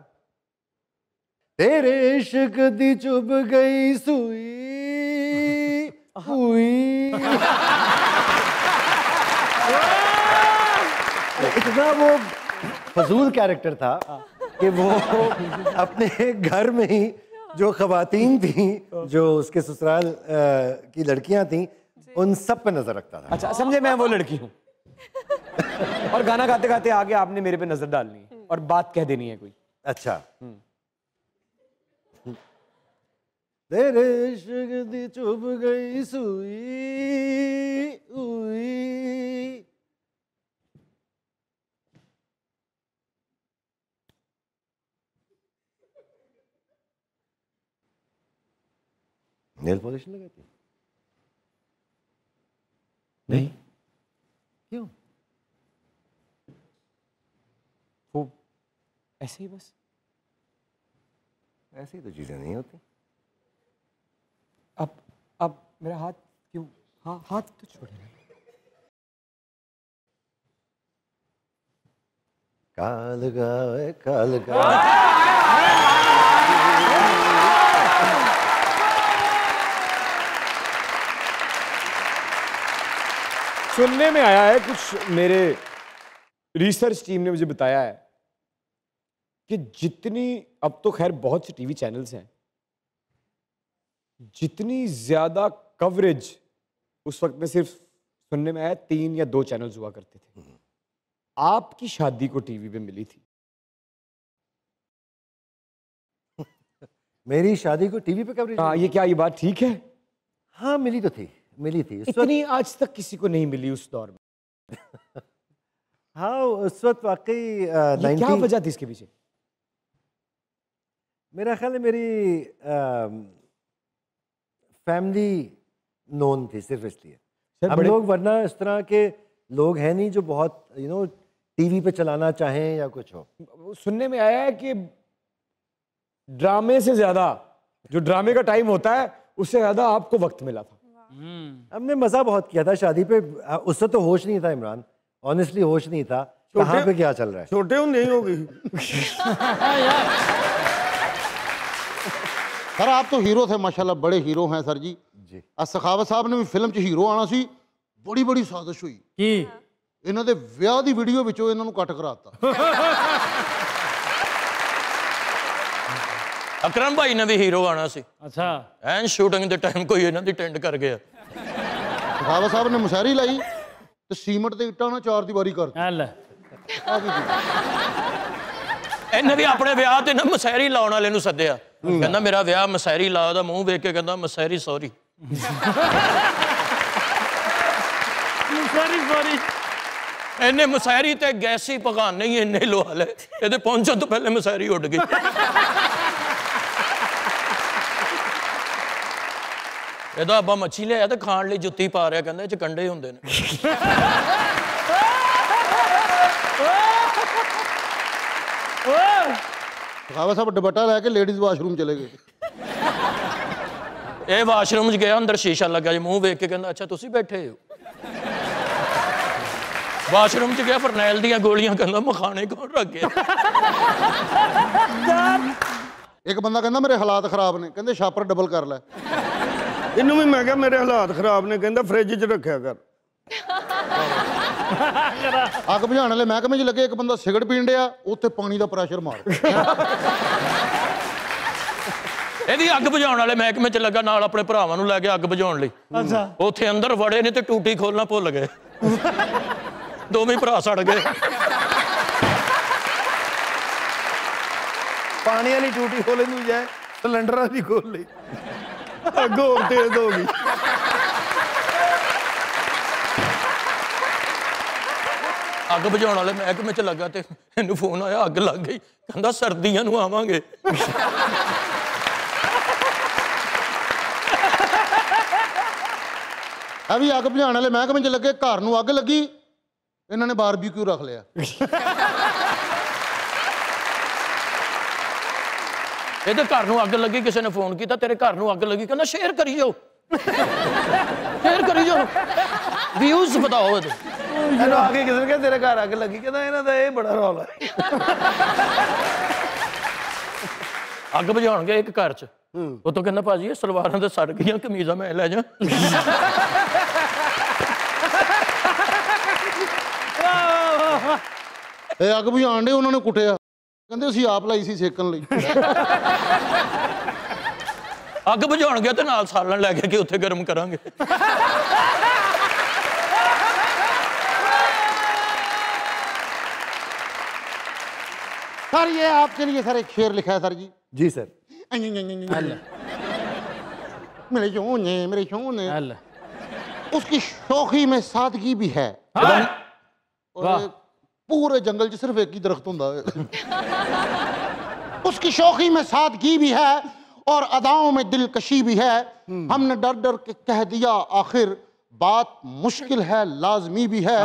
तेरे इश्क दी चुभ गई सुई हुई। इतना वो फजूल कैरेक्टर था कि वो अपने घर में ही जो खवातीन थी, जो उसके ससुराल की लड़कियां थी, उन सब पे नजर रखता था। अच्छा समझे, मैं वो लड़की हूँ और गाना गाते गाते आगे आपने मेरे पे नजर डालनी है और बात कह देनी है कोई। अच्छा। तेरे इश्क दी चुभ गई सुई हुई। नेल पॉलिश लगाती। ऐसे ही बस। ऐसी तो चीजें नहीं होती। अब मेरा हाथ क्यों? हाँ, हाथ तो छोड़े। काल गा सुनने में आया है, कुछ मेरे रिसर्च टीम ने मुझे बताया है कि जितनी, अब तो खैर बहुत से टीवी चैनल्स हैं, जितनी ज्यादा कवरेज उस वक्त में सिर्फ सुनने में आया 3 या 2 चैनल्स हुआ करते थे। आपकी शादी को टीवी पे मिली थी। मेरी शादी को टीवी पे कवरेज? हाँ, ये बात ठीक है? हाँ, मिली तो थी, मिली थी। इतनी आज तक किसी को नहीं मिली उस दौर में। हाँ, उस वक्त वाकई क्या वजह थी इसके पीछे? मेरा ख्याल है मेरी फैमिली नोन थी, सिर्फ इसलिए। हम लोग वरना इस तरह के लोग हैं नहीं जो बहुत टीवी पे चलाना चाहें या कुछ हो। सुनने में आया है कि ड्रामे से ज्यादा, जो ड्रामे का टाइम होता है उससे ज्यादा आपको वक्त मिला था। हमने मजा बहुत किया था शादी पे। उससे तो होश नहीं था इमरान, ऑनेस्टली होश नहीं था कहाँ पे क्या चल रहा है। छोटे हो नहीं होगी। सर आप तो हीरो थे माशाल्लाह, बड़े हीरो हैं सर जी। जी सखावत साहब ने भी फिल्म 'ਚ हीरो आना सी, बड़ी बड़ी साजिश हुई ਕੀ ਇਹਨਾਂ ਦੇ ਵਿਆਹ ਦੀ ਵੀਡੀਓ ਵਿੱਚੋਂ ਇਹਨਾਂ ਨੂੰ ਕੱਟ ਕਰਾਤਾ। ਅਕਰਮ ਭਾਈ ਨੇ ਵੀ ਹੀਰੋ ਆਣਾ ਸੀ। ਅੱਛਾ, ਐਨ ਸ਼ੂਟਿੰਗ ਦੇ ਟਾਈਮ ਕੋਈ ਇਹਨਾਂ ਦੀ ਟੈਂਡ ਕਰ ਗਿਆ। ਸਖਾਵਤ ਸਾਹਿਬ ਨੇ ਮੁਸ਼ਾਇਰੀ ਲਾਈ ਤੇ ਸੀਮਟ ਦੇ ਇੱਟਾਂ ਨਾਲ 4 ਦੀਵਾਰੀ ਕਰਤੀ। ਐ ਲੈ ਇਹਨੇ ਵੀ ਆਪਣੇ ਵਿਆਹ ਤੇ ਨਾ ਮਸਹਿਰੀ ਲਾਉਣ ਵਾਲੇ ਨੂੰ ਸੱਦਿਆ, ਕਹਿੰਦਾ ਮੇਰਾ ਵਿਆਹ ਮਸਹਿਰੀ ਲਾ। ਉਹਦਾ ਮੂੰਹ ਵੇਖ ਕੇ ਕਹਿੰਦਾ ਮਸਹਿਰੀ ਸੌਰੀ। ਸੌਰੀ। ਇਹਨੇ ਮਸਹਿਰੀ ਤੇ ਗੈਸੀ ਪਕਾਨੇ ਹੀ ਇੰਨੇ ਲਵਾ ਲਏ, ਇਹਦੇ ਪਹੁੰਚਣ ਤੋਂ ਪਹਿਲੇ ਮਸਹਿਰੀ ਉੱਡ ਗਈ। ਇਹਦਾ ਅੱਬਾ ਮੱਛੀ ਲਿਆਇਆ ਤੇ ਖਾਣ ਲਈ ਜੁੱਤੀ ਪਾ ਰਿਹਾ, ਕਹਿੰਦਾ ਇਹ ਚ ਕੰਡੇ ਹੁੰਦੇ ਨੇ। ਸਖਾਵਤ ਸਾਹਿਬ ਦੁਪੱਟਾ ਲੈ ਕੇ ਲੇਡੀਜ਼ ਵਾਸ਼ਰੂਮ ਚਲੇ ਗਏ। ਇਹ ਵਾਸ਼ਰੂਮ 'ਚ ਗਿਆ, ਅੰਦਰ ਸ਼ੀਸ਼ਾ ਲੱਗਾ ਜੀ, ਮੂੰਹ ਵੇਖ ਕੇ ਕਹਿੰਦਾ ਅੱਛਾ ਤੁਸੀਂ ਬੈਠੇ ਹੋ। ਵਾਸ਼ਰੂਮ 'ਚ ਗਿਆ, ਫਰਨੈਲ ਦੀਆਂ ਗੋਲੀਆਂ, ਕਹਿੰਦਾ ਮਖਾਣੇ ਕੌਣ ਰੱਖ ਗਿਆ। ਇੱਕ ਬੰਦਾ ਕਹਿੰਦਾ ਮੇਰੇ ਹਾਲਾਤ ਖਰਾਬ ਨੇ, ਕਹਿੰਦੇ ਛਾਪਰ ਡਬਲ ਕਰ ਲੈ। ਇਹਨੂੰ ਵੀ ਮੈਂ ਕਿਹਾ ਮੇਰੇ ਹਾਲਾਤ ਖਰਾਬ ਨੇ, ਕਹਿੰਦਾ ਫ੍ਰਿਜ 'ਚ ਰੱਖਿਆ ਕਰ। ਅੱਗ ਬੁਝਾਉਣ ਵਾਲੇ ਮਹਿਕਮੇ 'ਚ ਲੱਗੇ, ਇੱਕ ਬੰਦਾ ਸਿਗਰਟ ਪੀਣ ਡਿਆ, ਉੱਥੇ ਪਾਣੀ ਦਾ ਪ੍ਰੈਸ਼ਰ ਮਾਰ। ਇਹਦੀ ਅੱਗ ਬੁਝਾਉਣ ਵਾਲੇ ਮਹਿਕਮੇ 'ਚ ਲੱਗਾ, ਨਾਲ ਆਪਣੇ ਭਰਾਵਾਂ ਨੂੰ ਲੈ ਕੇ ਅੱਗ ਬੁਝਾਉਣ ਲਈ। ਅੱਛਾ, ਉੱਥੇ ਅੰਦਰ ਵੜੇ ਨੇ ਤੇ ਟੂਟੀ ਖੋਲਣਾ ਭੁੱਲ ਗਏ, ਦੋਵੇਂ ਭਰਾ ਸੜ ਗਏ। ਪਾਣੀ ਵਾਲੀ ਟੂਟੀ ਖੋਲੇ ਨੂੰ ਜਾਏ, ਸਿਲੰਡਰਾਂ ਦੀ ਖੋਲ ਲਈ, ਅੱਗ ਹੋਰ ਤੇਜ਼ ਹੋ ਗਈ। ਅੱਗ ਬੁਝਾਉਣ ਵਾਲੇ ਮਹਿਕਮੇ 'ਚ ਲੱਗਾ ਤੇ ਇਹਨੂੰ ਫੋਨ ਆਇਆ, ਅੱਗ ਲੱਗ ਗਈ। ਕਹਿੰਦਾ ਸਰਦੀਆਂ ਨੂੰ ਆਵਾਂਗੇ। ਆ ਵੀ ਅੱਗ ਬੁਝਾਉਣ ਵਾਲੇ ਮਹਿਕਮੇ 'ਚ ਲੱਗੇ, ਘਰ ਨੂੰ ਅੱਗ ਲੱਗੀ, ਇਹਨਾਂ ਨੇ ਬਾਰਬੀਕਿਊ ਰੱਖ ਲਿਆ। ਇਹਦੇ ਘਰ ਨੂੰ ਅੱਗ ਲੱਗੀ, ਕਿਸੇ ਨੇ ਫੋਨ ਕੀਤਾ ਤੇਰੇ ਘਰ ਨੂੰ ਅੱਗ ਲੱਗੀ, ਕਹਿੰਦਾ ਸ਼ੇਅਰ ਕਰੀ ਜਾਓ, ਸ਼ੇਅਰ ਕਰੀ ਜਾਓ, ਵਿਊਜ਼ ਵਧਾਓ। ਇਹਨੂੰ ਆ ਕੇ ਕਿਸੇ ਨੇ ਕਿਹਾ ਤੇਰੇ ਘਰ ਅੱਗ ਲੱਗੀ, ਕਹਿੰਦਾ ਇਹਨਾਂ ਦਾ ਇਹ ਬੜਾ ਰੌਲਾ ਹੈ। ਅੱਗ ਬੁਝਾਉਣਗੇ ਇੱਕ ਘਰ 'ਚ, ਉਹ ਤੋਂ ਕਹਿੰਦਾ ਭਾਜੀ ਇਹ ਸਲਵਾਰਾਂ ਤੇ ਸੜ ਗਈਆਂ, ਕਮੀਜ਼ਾਂ ਮੈਂ ਲੈ ਜਾ। ਇਹ ਅੱਗ ਬੁਝਾਉਣ ਦੇ ਉਹਨਾਂ ਨੇ ਕੁੱਟਿਆ, ਕਹਿੰਦੇ ਅਸੀਂ ਆਪ ਲਾਈ ਸੀ ਸੇਕਣ ਲਈ। ਅੱਗ ਬੁਝਾਉਣਗੇ ਤੇ ਨਾਲ ਸਾਲਣ ਲੈ ਕੇ ਉੱਥੇ ਗਰਮ ਕਰਾਂਗੇ। सर ये आपके लिए सर एक शेर लिखा है सर जी। जी सर। मेरे शोने मेरे शोने, उसकी शौखी में सादगी भी है। और पूरे जंगल च सिर्फ एक ही दरख्त होता है। उसकी शौखी में सादगी भी है और अदाओं में दिलकशी भी है। हमने डर डर के कह दिया आखिर बात मुश्किल है लाजमी भी है।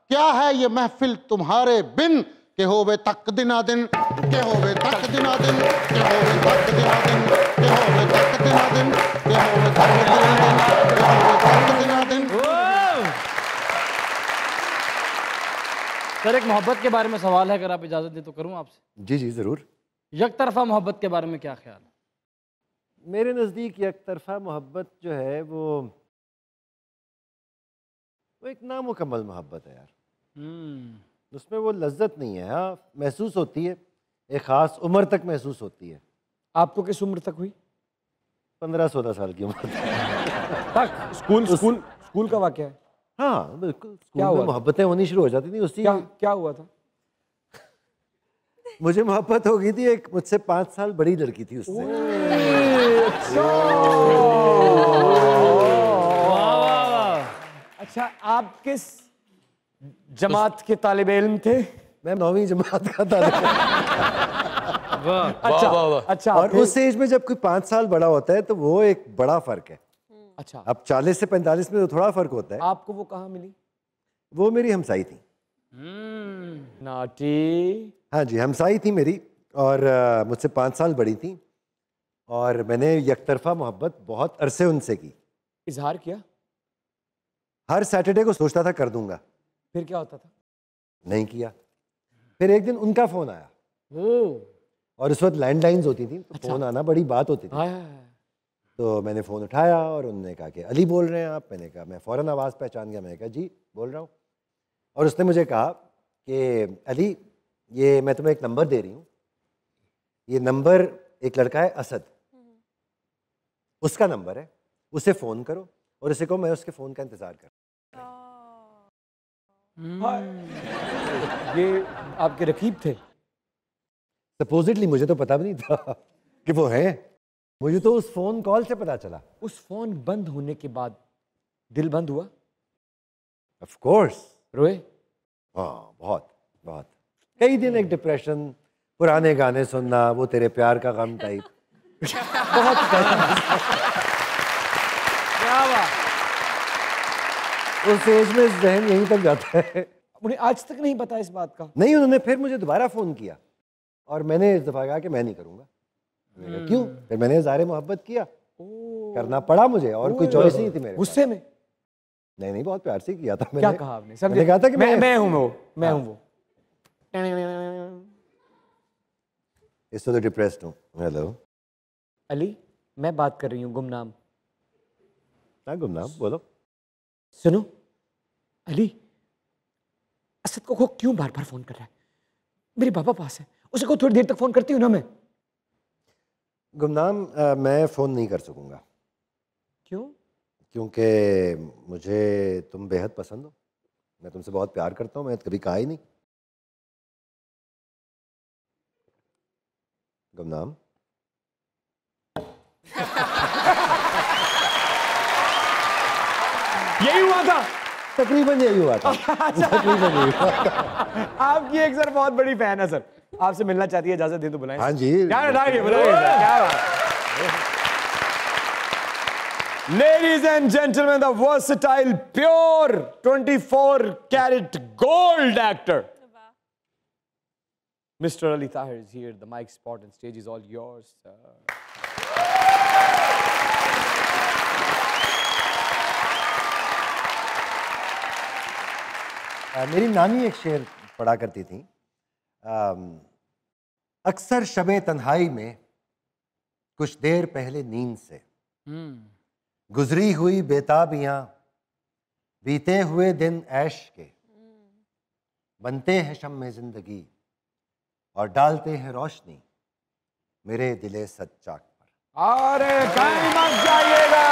क्या है ये महफिल तुम्हारे बिन, के होवे तक दिना दिन, के होवे तक दिना दिन, के होवे तक दिना दिन, के होवे तक दिना दिन, के होवे तक दिना दिन, के होवे तक दिना दिन। सर एक मोहब्बत के बारे में सवाल है, अगर आप इजाज़त दें तो करूं आपसे? जी जी ज़रूर। एक तरफा मोहब्बत के बारे में क्या ख्याल है? मेरे नज़दीक एक तरफा मोहब्बत जो है वो एक नामुकम्मल मोहब्बत है यार। उसमें वो लज्जत नहीं है। हाँ महसूस होती है, एक ख़ास उम्र तक महसूस होती है। आपको किस उम्र तक हुई? 15-16 साल की उम्र तक। स्कूल का वाक़या है? हाँ बिल्कुल। क्या स्कूल हुआ में मोहब्बतें होनी शुरू हो जाती थी उसी। क्या हुआ था? मुझे मोहब्बत हो गई थी एक मुझसे 5 साल बड़ी लड़की थी उससे। अच्छा आप किस जमात के तालिबे इल्म थे? मैं 9वीं जमात का तालिब। अच्छा। और उस एज में जब कोई 5 साल बड़ा होता है तो वो एक बड़ा फर्क है। अच्छा। अब 40 से 45 में तो थोड़ा फर्क होता है। आपको वो कहाँ मिली? वो मेरी हमसाई थी। नाटी। हाँ जी हमसाई थी मेरी, और मुझसे 5 साल बड़ी थी, और मैंने यकतरफा मोहब्बत बहुत अरसे उनसे की। इजहार किया? हर सैटरडे को सोचता था कर दूंगा। फिर क्या होता था? नहीं किया। फिर एक दिन उनका फोन आया, और उस वक्त लैंडलाइंस होती थी तो फोन आना बड़ी बात होती थी। तो मैंने फ़ोन उठाया और उन्होंने कहा कि अली बोल रहे हैं आप? मैंने कहा, मैं फ़ौरन आवाज़ पहचान गया। मैंने कहा जी बोल रहा हूँ। और उसने मुझे कहा कि अली ये मैं तुम्हें एक नंबर दे रही हूँ, ये नंबर एक लड़का है असद, उसका नंबर है, उसे फ़ोन करो और उसे कहो मैं उसके फ़ोन का इंतज़ार कर। ये आपके रकीब थे? सपोजिटली, मुझे तो पता भी नहीं था कि वो हैं। मुझे तो उस फ़ोन कॉल से पता चला। उस फ़ोन बंद होने के बाद दिल बंद हुआ? Of course. रोए? हाँ बहुत बहुत। कई दिन एक डिप्रेशन, पुराने गाने सुनना, वो तेरे प्यार का गम टाइप। बहुत क्या बात। उस एज में जहन यहीं तक जाता है। उन्हें आज तक नहीं पता इस बात का? नहीं, उन्होंने फिर मुझे दोबारा फ़ोन किया और मैंने इस दफ़ा कहा कि मैं नहीं करूँगा। मैंने कहा क्यों? फिर मैंने इज़हार मोहब्बत किया, करना पड़ा मुझे, और कोई चॉइस नहीं थी मेरे। गुस्से में? नहीं, बहुत प्यार से किया था मैंने। क्या कहा आपने? मैंने कहा था कि मैं हूँ वो, मैं हूँ वो। इस तो डिप्रेस्ड हूँ। हेलो अली, मैं बात कर रही हूँ गुमनाम। हाँ गुमनाम, बोलो। सुनो अली, असद को क्यों बार बार फोन कर रहा है? मेरे पापा पास है, उसे को थोड़ी देर तक फोन करती हूँ ना मैं। गुमनाम मैं फ़ोन नहीं कर सकूँगा। क्यों? क्योंकि मुझे तुम बेहद पसंद हो, मैं तुमसे बहुत प्यार करता हूँ। मैं कभी कहा ही नहीं। गुमनाम यही हुआ था? तकरीबन यही हुआ था। तकरीबन यही हुआ था। आपकी एक सर बहुत बड़ी फैन है सर, आपसे मिलना चाहती है, इजाजत दे तो बुलाएं। हाँ जी, बुलाइए। क्या बात। Ladies and gentlemen, the versatile, pure 24-karat gold actor, Mr. Ali Tahir is here. The mic spot and stage is all yours, sir. मेरी नानी एक शेर पढ़ा करती थी, अक्सर शबे तन्हाई में कुछ देर पहले नींद से गुजरी हुई बेताबियां, बीते हुए दिन ऐश के, बनते हैं शम्मे जिंदगी और डालते हैं रोशनी मेरे दिले सच्चाक पर। अरे कहीं मत जाइएगा,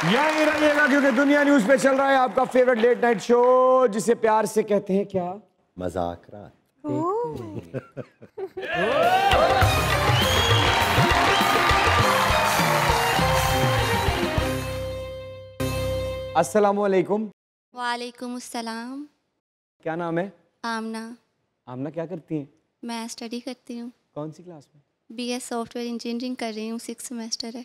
यहीं रहिएगा, क्योंकि दुनिया न्यूज पे चल रहा है आपका फेवरेट लेट नाइट शो, जिसे प्यार से कहते हैं क्या? मजाक रात। अस्सलामुअलैकुम। वालेकुम अस्सलाम। क्या नाम है? आमना। आमना क्या करती हैं? मैं स्टडी करती हूँ। कौन सी क्लास में? बीएस सॉफ्टवेयर इंजीनियरिंग कर रही हूँ, 6th सेमेस्टर है।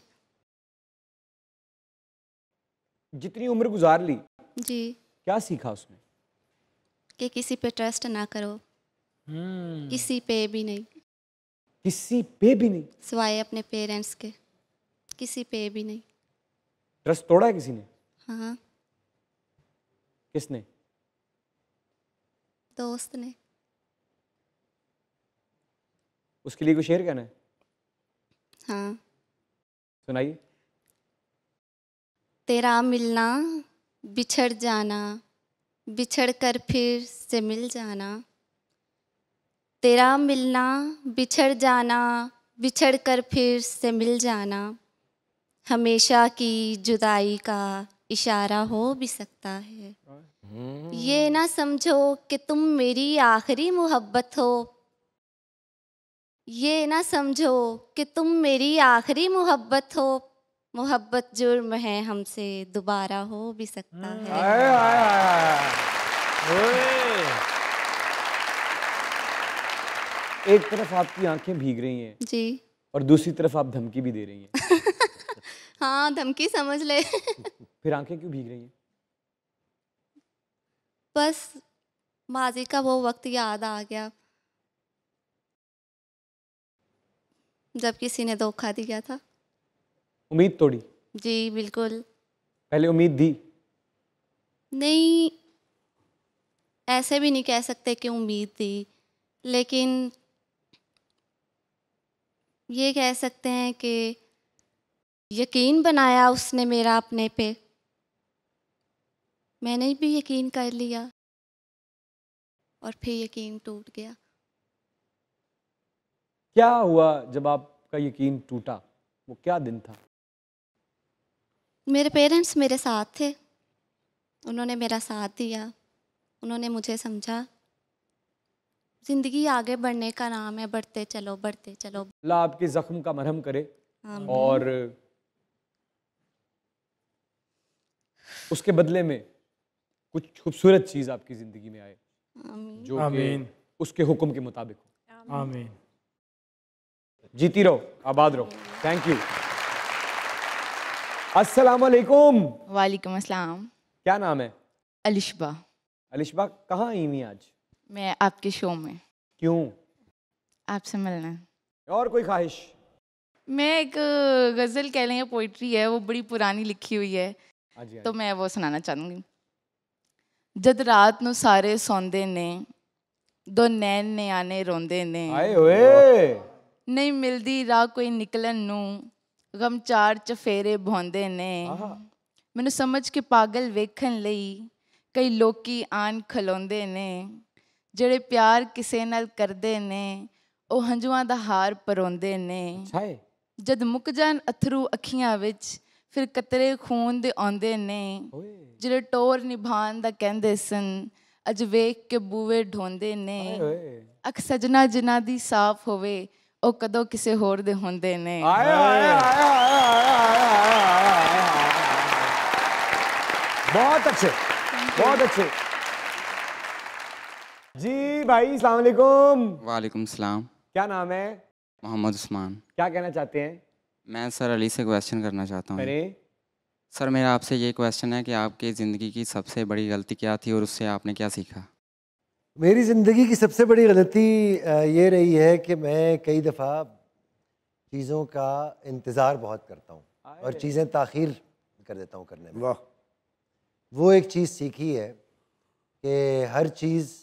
जितनी उम्र गुजार ली जी। क्या सीखा उसमें? कि किसी पे ट्रस्ट ना करो, किसी पे भी नहीं, किसी पे भी नहीं। सिवाय अपने पेरेंट्स के, किसी पे भी नहीं। ट्रस्ट तोड़ा है किसी ने? हाँ, किसने? दोस्त ने। उसके लिए कोई शेर कहना है? हाँ। सुनाइए। तेरा मिलना, बिछड़ जाना, बिछड़ कर फिर से मिल जाना। तेरा मिलना, बिछड़ जाना, बिछड़ कर फिर से मिल जाना। हमेशा की जुदाई का इशारा हो भी सकता है। ये ना समझो कि तुम मेरी आखिरी मोहब्बत हो। ये ना समझो कि तुम मेरी आखिरी मोहब्बत हो। मोहब्बत जुर्म है, हमसे दोबारा हो भी सकता है। एक तरफ आपकी आंखें भीग रही हैं जी, और दूसरी तरफ आप धमकी भी दे रही हैं। हाँ, धमकी समझ ले। फिर आंखें क्यों भीग रही हैं? बस माजी का वो वक्त याद आ गया जब किसी ने धोखा दिया था। उम्मीद तोड़ी? जी बिल्कुल। पहले उम्मीद दी? नहीं, ऐसे भी नहीं कह सकते कि उम्मीद थी, लेकिन ये कह सकते हैं कि यकीन बनाया उसने मेरा अपने पे। मैंने भी यकीन कर लिया और फिर यकीन टूट गया। क्या हुआ जब आपका यकीन टूटा? वो क्या दिन था? मेरे पेरेंट्स मेरे साथ थे, उन्होंने मेरा साथ दिया, उन्होंने मुझे समझा। ज़िंदगी आगे बढ़ने का नाम है, बढ़ते चलो बढ़ते चलो। अल्लाह आपके जख्म का मरहम करे आमीन। और उसके बदले में कुछ खूबसूरत चीज़ आपकी ज़िंदगी में आए आमीन। जो कि उसके हुक्म के मुताबिक हो। आमीन। जीती रहो, आबाद रहो। Thank you. अस्सलाम वालेकुम। वालेकुम अस्सलाम। क्या नाम है? अलिशबा। अलिशबा, कहाँ आई हुई आज? मैं आपके शो में। क्यों? आपसे मिलना। और कोई ख्वाहिश? मैं एक गज़ल कह लें, पोइट्री है, वो बड़ी पुरानी लिखी हुई है, तो मैं वो सुनाना चाहूँगी। जद रात नू सारे सौंदे ने, दो नैन ने आने रोंदे ने। आए होए। नहीं मिलदी राह कोई निकलन नू, गम चार चफेरे भौंदे ने। मैनू समझ के पागल वेखन लई कई लोकी आन खलोंदे ने। ਜਿਹੜੇ ਪਿਆਰ ਕਿਸੇ ਨਾਲ ਕਰਦੇ ਨੇ ਉਹ ਹੰਝੂਆਂ ਦਾ ਹਾਰ ਪਰੋਂਦੇ ਨੇ। ਜਦ ਮੁੱਕ ਜਾਣ ਅਥਰੂ ਅੱਖੀਆਂ ਵਿੱਚ ਫਿਰ ਕਤਰੇ ਖੂਨ ਦੇ ਆਉਂਦੇ ਨੇ। ਜਿਹੜੇ ਟੋਰ ਨਿਭਾਣ ਦਾ ਕਹਿੰਦੇ ਸਨ ਅੱਜ ਵੇਖ ਕੇ ਬੂਵੇ ਢੋਂਦੇ ਨੇ। ਅੱਖ ਸਜਣਾ ਜਿਨ੍ਹਾਂ ਦੀ ਸਾਫ਼ ਹੋਵੇ ਉਹ ਕਦੋਂ ਕਿਸੇ ਹੋਰ ਦੇ ਹੁੰਦੇ ਨੇ। बहुत अच्छे, बहुत अच्छे। जी भाई, अस्सलाम वालेकुम। वालेकुम सलाम। क्या नाम है? मोहम्मद उस्मान। क्या कहना चाहते हैं? मैं सर अली से क्वेश्चन करना चाहता हूँ। अरे सर, मेरा आपसे ये क्वेश्चन है कि आपकी ज़िंदगी की सबसे बड़ी गलती क्या थी और उससे आपने क्या सीखा? मेरी ज़िंदगी की सबसे बड़ी गलती ये रही है कि मैं कई दफ़ा चीज़ों का इंतज़ार बहुत करता हूँ और चीज़ें ताख़ीर कर देता हूँ करने में। वाह। वो एक चीज़ सीखी है कि हर चीज़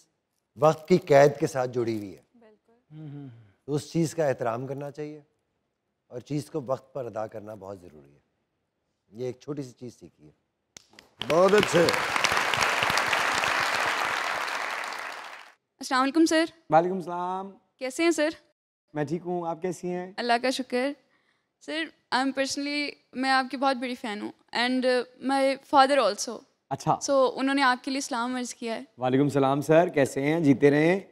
वक्त की कैद के साथ जुड़ी हुई है, तो उस चीज़ का एहतराम करना चाहिए और चीज़ को वक्त पर अदा करना बहुत ज़रूरी है। ये एक छोटी सी चीज़ सीखी है। बहुत अच्छे। अस्सलाम वालेकुम सर। वालेकुम सलाम। कैसे हैं सर? मैं ठीक हूँ, आप कैसी हैं? अल्लाह का शुक्र। सर आई एम पर्सनली, मैं आपकी बहुत बड़ी फ़ैन हूँ एंड माय फादर आल्सो। अच्छा। सो उन्होंने आपके लिए सलाम अर्ज़ किया है। वालेकुम सलाम सर, कैसे हैं? जीते रहें।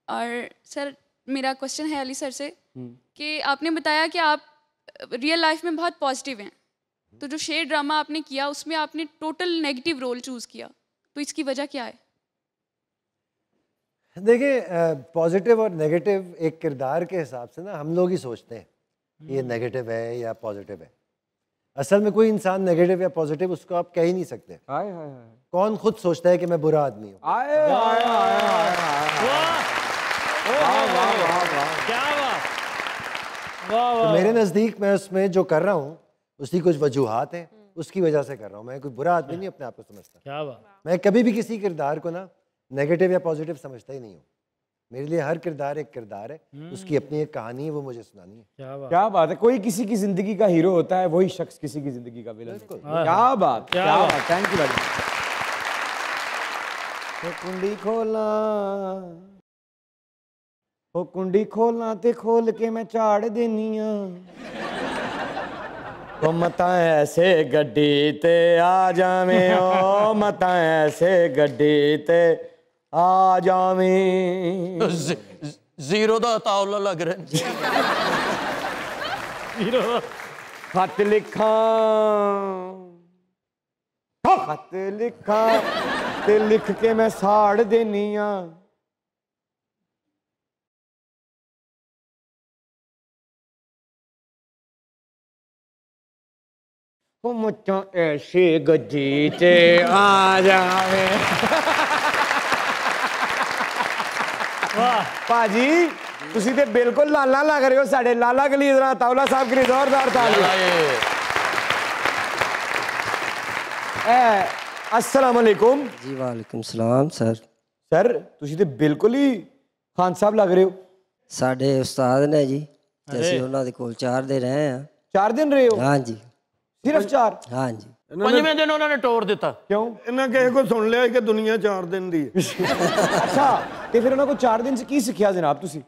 और सर मेरा क्वेश्चन है अली सर से कि आपने बताया कि आप रियल लाइफ में बहुत पॉजिटिव हैं, तो जो शेर ड्रामा आपने किया उसमें आपने टोटल नेगेटिव रोल चूज़ किया, तो इसकी वजह क्या है? देखिए, पॉजिटिव और नेगेटिव एक किरदार के हिसाब से ना हम लोग ही सोचते हैं ये नेगेटिव है या पॉजिटिव है। असल में कोई इंसान नेगेटिव या पॉजिटिव उसको आप कह ही नहीं सकते। कौन खुद सोचता है कि मैं बुरा आदमी हूँ? क्या बात। तो मेरे नज़दीक मैं उसमें जो कर रहा हूँ उसकी कुछ वजूहात हैं, उसकी वजह से कर रहा हूँ। मैं कोई बुरा आदमी नहीं अपने आप को समझता। क्या बात। मैं कभी भी किसी किरदार को ना नेगेटिव या पॉजिटिव समझता ही नहीं हूँ। मेरे लिए हर किरदार एक किरदार है, उसकी अपनी एक कहानी है, वो मुझे सुनानी है। क्या बात है। कोई किसी की जिंदगी का हीरो होता है, वही शख्स किसी की जिंदगी का विलन होता है। क्या बात, क्या बात। थैंक यू भाई। कुंडी खोलना, ओ कुंडी खोलना ते खोल के मैं झाड़ देनिया, ओ मता ऐसे गड्डी ते आ जावे, ओ मता ऐसे गड्डी ते आ जावे। जीरो दा तावला लग रहा है। खत लिखा, खत लिखा ते लिख के मैं साड़ देनिया, ओ मुझो ऐसी गड्डी ते आ जावे। भाजी तुसी ते बिल्कुल लाला लग रहे हो साडे लाला के लिए। जरा तावला साहब के लिए जोरदार तालियां। अस्सलाम वालेकुम। जी वालेकुम सलाम सर। सर तुसी ते बिल्कुल ही खान साहब लग रहे हो। साडे उस्ताद ने जी, ਅਸੀਂ ਉਹਨਾਂ ਦੇ ਕੋਲ 4 ਦਿਨ ਰਹੇ ਆ। 4 दिन रहे हो? हाँ जी। सिर्फ 4? हाँ जी। पंजवें दिन उन्होंने टोर दिता। क्यों? इन्हें कहे को सुन लिया कि दुनिया 4 दिन दी। अच्छा ते फिर उन्होंने को 4 दिन से की सिखाया जनाब तुसी?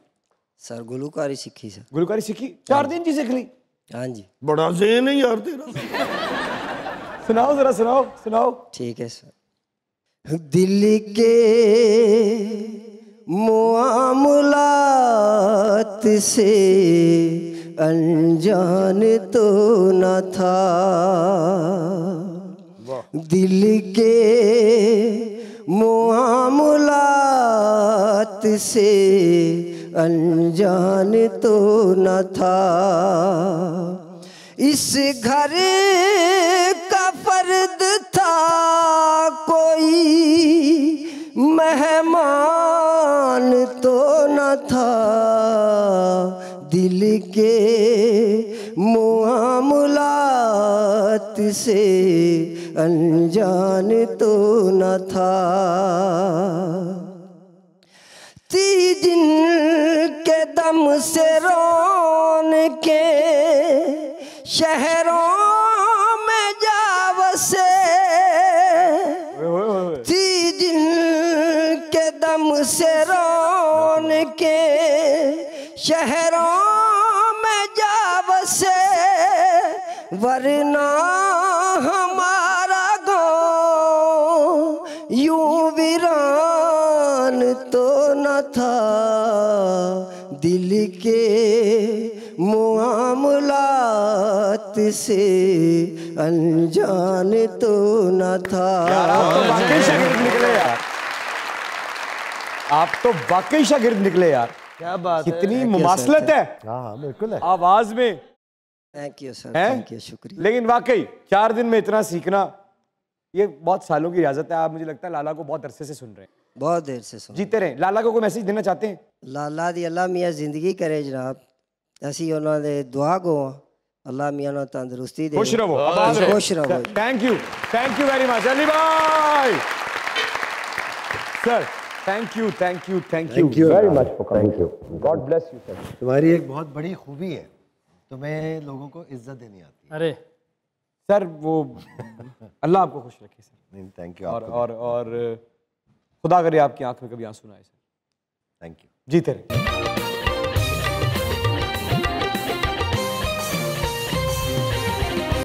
सर गुलूकारी सीखी सर। गुलूकारी सीखी 4 दिन जी सीख ली? हाँ जी। बड़ा ज़हन है यार तेरा। सुनाओ जरा, सुनाओ सुनाओ। ठीक है सर। दिल के मुआमलात से अनजान तो न था, दिल के मुआमलात से अनजान तो न था, इस घर का फर्द था कोई मेहमान तो न था, दिल के मुआमलात से अनजान तो न था, थी जिनके दम से रौन के शहरों में जा बसे, थी जिनके दम से रौन के शहरों में जा बसे, वरना हमारा गाँव यूं वीरान तो न था, दिल के मुआमलात से अनजान तो न था। यार आप तो वाकई शागिर्द निकले यार, आप तो वाकई शागिर्द निकले यार। क्या बात है, कितनी मुमासलत है। हाँ बिल्कुल है आवाज में। Thank you sir, thank you, शुक्रिया। लेकिन वाकई 4 दिन में इतना सीखना, ये बहुत सालों की रियाजत है। आप मुझे लगता है लाला को बहुत अरसे से सुन रहे हैं। बहुत देर से सुन। जीते रहे। लाला को कोई मैसेज देना चाहते हैं? लाला दी अल्लाह मियाँ जिंदगी करे जनाब, असी उन्होंने दुआ गो अल्लाह मियाँ ने तंदुरुस्ती दे। खुश रहो, खुश रहो। Thank you very much Ali भाई। Sir thank you very much for coming. God bless you sir. तुम्हारी एक बहुत बड़ी खूबी है, तुम्हें लोगों को इज्जत देनी आती है। अरे सर वो अल्लाह आपको खुश रखे सर। नहीं थैंक यू। और खुदा करे आपकी आंख में कभी आंसू ना आए सर। Thank you. जीते रहे।